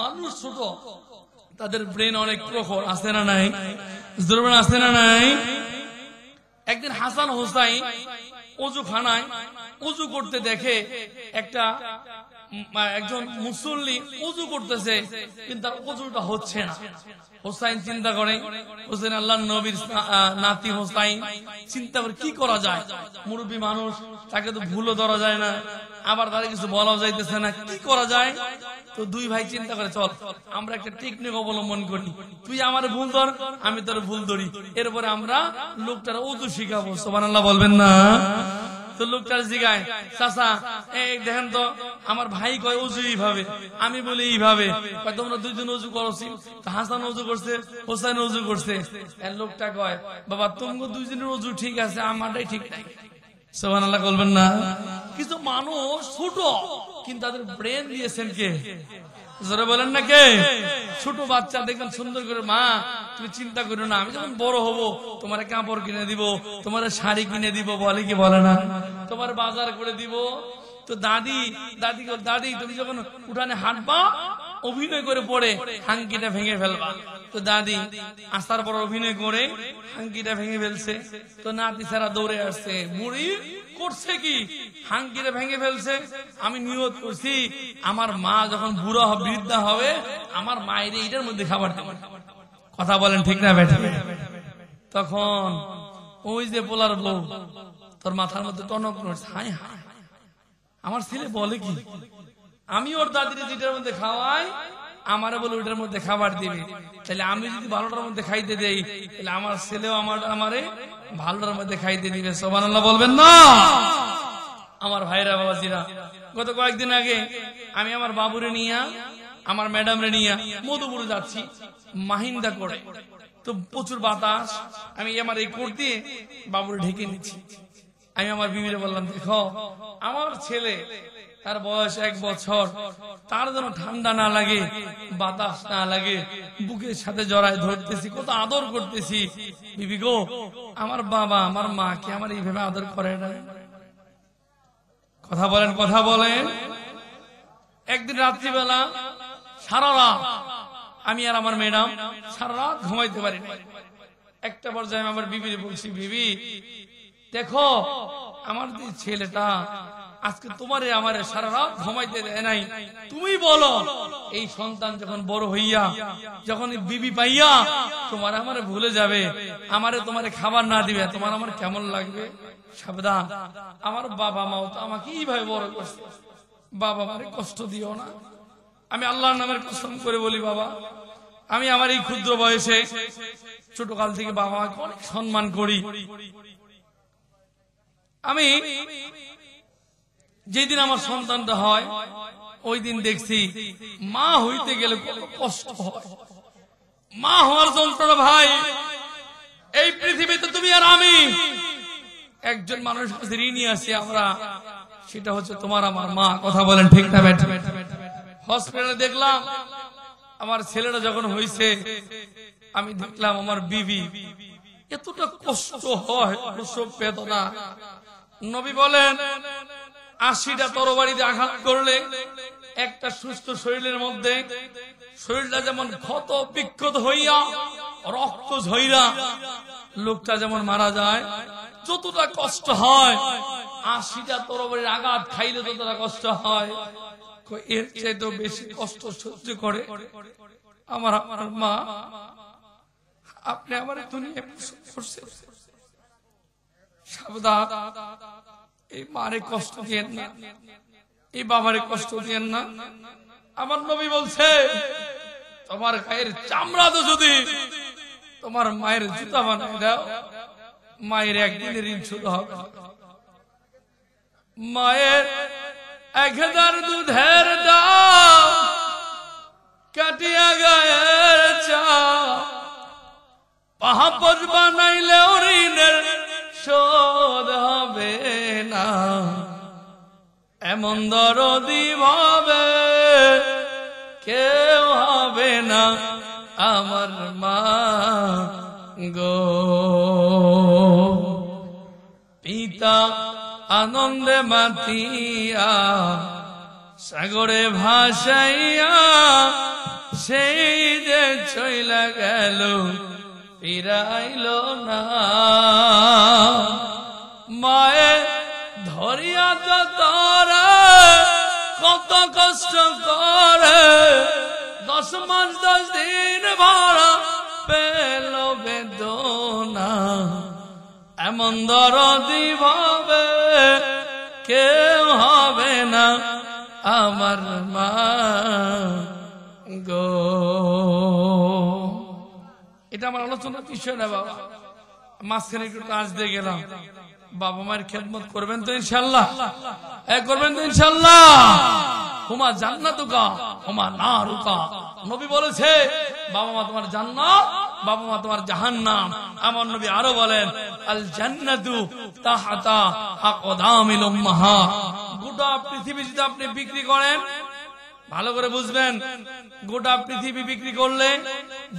মানুষ ছোট, তাদের ব্রেন অনেক প্রখর, আছে না নাই? আছে না নাই? একদিন হাসান হোসাইন অজু খানায় অজু করতে দেখে একজন মুসল্লি অজু করতেছে, কিন্তু তার অজুটা হচ্ছে না। হোসাইন চিন্তা করে, হোসেন আল্লাহ নবীর নাতি হোসাইন চিন্তা করে কি করা যায়, মুরব্বী মানুষ, তাকে তো ভুলও ধরা যায় না, আবার তারা কিছু বলা যাইতেছে না, কি করা যায়? তো 2 ভাই চিন্তা করে, চল আমরা একটা টেকনিক অবলম্বন করি, তুই আমার ভুল ধর, আমি তোর ভুল ধরি, এরপরে আমরা লোকটার অজু শিখাবো। সুবহানাল্লাহ বলবেন না? তো লোকটার জিগায়, চাচা এই দেখেন তো আমার ভাই কয় অজু এইভাবে, আমি বলি এইভাবে, তোমরা 2 জন অজু করছি, হাসান অজু করছে, হোসেন অজু করছে। লোকটা কয়, বাবা তোমরা 2 জনের অজু ঠিক আছে, আমারটাই ঠিক নাই। সুবহানাল্লাহ বলবেন না? কিছু মানুষ ছোট, কিন্তু তাদের ব্রেন দিয়েছেন কে? জোরে বলেন না কে? ছোট বাচ্চা দেখবেন সুন্দর করে, মা তুমি চিন্তা করো না, আমি যখন বড় হব তোমার কাপড় কিনে দিব, তোমার শাড়ি কিনে দিব, বলে কি বলে না? তোমার বাজার করে দিব। তো দাদি তুমি যখন উঠানে হাঁটবা, অভিনয় করে পড়ে হাঙ্কিটা ভেঙে ফেলবা। তো দাদি আসার পর অভিনয় করে হাঙ্কিটা ভেঙে ফেলছে। তো নাতি ছাড়া দৌড়ে আসছে, বুড়ি করছে কি, হাঙ্কিটা ভেঙে ফেলছে। আমি নিয়ত করছি আমার মা যখন বুড়ো বৃদ্ধা হবে, আমার মায়ের এইটার মধ্যে খাবার দেব। কথা বলেন ঠিক না বেটা? তখন ওই যে পোলার বউ, তোর মাথার মধ্যে টনক নড়ছে, হায় হায় আমার ছেলে বলে কি, আমি ওর দাদির যেটার মধ্যে খাওয়াই, আমারে বলে ওইটার মধ্যে খাবার দিবে, তাহলে আমি যদি ভালোটার মধ্যে খাইতে দেই, তাহলে আমার ছেলেও আমারে ভালোটার মধ্যে খাইতে দিবে। সুবহানাল্লাহ বলবেন না? আমার ভাইরা বাবাজিরা, গত কয়েকদিন আগে আমি আমার বাবুরে নিয়ে, আমার ম্যাডামরে নিয়ে মধুপুরে যাচ্ছি মাহিন্দা করে। তো প্রচুর বাতাস, আমি আমার এই কোট দিয়ে বাবুরে ঢেকে নিচ্ছি। আমি আমার বিবিরে বললাম, দেখো আমার ছেলে, তার বয়স 1 বছর, তার যেন ঠান্ডা না লাগে, বাতাস না লাগে, বুকের সাথে জড়ায় ধরতেছি, কত আদর করতেছি। বিবি গো, আমার বাবা আমার মা কি আমার এইভাবে আদর করে না? কথা বলেন, কথা বলেন। একদিন রাত্রিবেলা সারা রাত আমি আর আমার ম্যাডাম সারা রাত ঘুমাইতে পারি না। একটা পর্যায়ে আমার বিবিরে বলছি, বিবি দেখো আমার ছেলেটা আজকে তোমারে আমারে সারা রাত ঘুমাইতে দেয় নাই। তুমি বলো এই সন্তান যখন বড় হইয়া যখন বিবি পাইয়া তোমার আমারে ভুলে যাবে, আমারে তোমারে খাবার না দিবে, তোমার আমার কেমন লাগবে? সাবধান, আমার বাবা মাও তো আমাকে এইভাবে বড় করছে, বাবা আমারে কষ্ট দিও না। আমি আল্লাহর নামের কসম করে বলি বাবা, আমি আমার এই ক্ষুদ্র বয়সে ছোটকাল থেকে বাবা মাকে অনেক সম্মান করি। আমি যেদিন আমার সন্তানটা হয় ওই দিন দেখছি মা হইতে গেলে কত কষ্ট হয়। মা হওয়ার যন্ত্রণা ভাই, এই পৃথিবীতে তুমি আর আমি একজন মানুষের কাছে ঋণী আছি আমরা, সেটা হচ্ছে তোমার আমার মা। কথা বলেন ঠিক না? হসপিটালে দেখলাম আমার ছেলেটা যখন হয়েছে, আমি দেখলাম আমার বিবি এতটা কষ্ট হয়, প্রসব বেদনা। নবী বলেন 80টা তরবারিতে আঘাত করলে একটা সুস্থ শরীরের মধ্যে শরীরটা যেমন ক্ষত বিক্ষত হইয়া রক্ত ঝইরা লোকটা যেমন মারা যায়, যতটা কষ্ট হয় 80টা তরবারির আঘাত খাইলে যতটা কষ্ট হয়, এর চাইতেও বেশি কষ্ট সহ্য করে আমার মা। আপনি আমার দুনিয়া করছে, সাবধান, এই মারে কষ্ট দিয়েন না, এই বাবারে কষ্ট দিয়েন না। আমার নবী বলছে তোমার গায়ের চামড়া তো যদি তোমার মায়ের জুতা বানায় দাও, মায়ের একদিনের ঋণ শুরু হবে। মায়ের 1000 দুধের দাম কাটিয়া গায়ের চা, পাহাপজ বানাইলেও ঋণের শোধ হবে না। এমন দরদি ভাবে কেউ হবে না আমার মা গো। পিতা আনন্দে মাতিয়া সাগরে ভাসাইয়া সেই যে চইলা গেল ফিরাইল না। মায়ে ধরিয়া তো তোরা কত কষ্ট করে 10 মাস 10 দিন ভরা পেল বেদনা। এমন দরদি ভাবে কেউ হবে না আমার মা গো। এটা আমার আলোচনার বিষয় না বাবা, মাঝখানে একটু টাচ দিয়ে গেলাম। বাবা মায়ের খেদমত করবেন তো ইনশাল্লাহ? করবেন তো ইনশাল্লাহ? হুমা জান্নাতুকা হুমা নারুকা। নবী বলেছে বাবা মা তোমার জান্নাত, বাবা মা তোমার জাহান্নাম। আমার নবী আরো বলেন আল জান্নাতু তাহতা আকদামিল উম্মাহাত। গোটা পৃথিবী যদি আপনি বিক্রি করেন, ভালো করে বুঝবেন, গোটা পৃথিবী বিক্রি করলে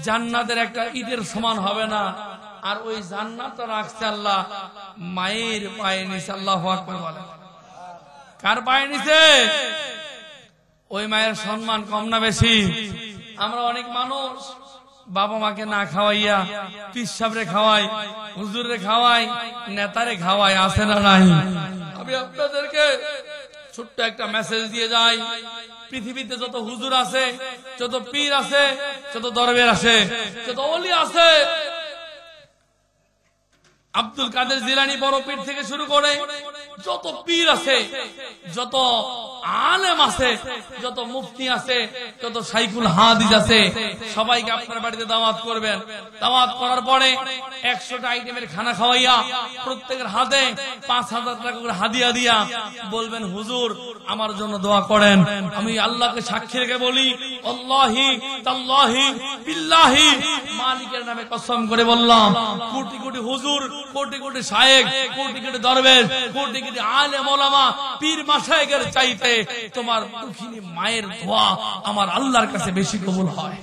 জান্নাতের একটা ইটের সমান হবে না। আর ওই জান্নাতটা রাখছে আল্লাহ মায়ের পায়ে নিচে। আল্লাহু আকবার বলেন। কার পায়ে নিচে? ওই মায়ের সম্মান কম না বেশি? আমরা অনেক মানুষ বাবা মাকে না খাওয়াইয়া পীর সাহেবরে খাওয়াই, হুজুরে খাওয়াই, নেতারে খাওয়াই, আছে না নাই? আমি আপনাদেরকে ছোট্ট একটা মেসেজ দিয়ে যাই, পৃথিবীতে যত হুজুর আছে, যত পীর আছে, যত দরবের আছে, যত ওলি আছে, আব্দুল কাদের জিলানী বড় পীর থেকে শুরু করে যত পীর আছে, যত আলেম আছে, যত মুফতি আছে, যত শাইখুল হাদিস আছে, সবাইকে আপনার বাড়িতে দাওয়াত করবেন। দাওয়াত করার পরে 100টা আইটেমের খানা খাওয়াইয়া প্রত্যেকের হাতে 5000 টাকা করে হাদিয়া দিয়া বলবেন হুজুর আমার জন্য দোয়া করেন। আমি আল্লাহকে সাক্ষী রেখে বলি, আল্লাহি তাল্লাহি বিল্লাহি, মালিকের নামে কসম করে বললাম, কোটি কোটি হুজুর, কোটি কোটি শায়েখ, কোটি কোটি দরবেশ, কোটি কোটি আলেম ওলামা, পীর মাশায়েখের চাইতে তোমার দুঃখিনী মায়ের দোয়া আমার আল্লাহর কাছে বেশি কবুল হয়।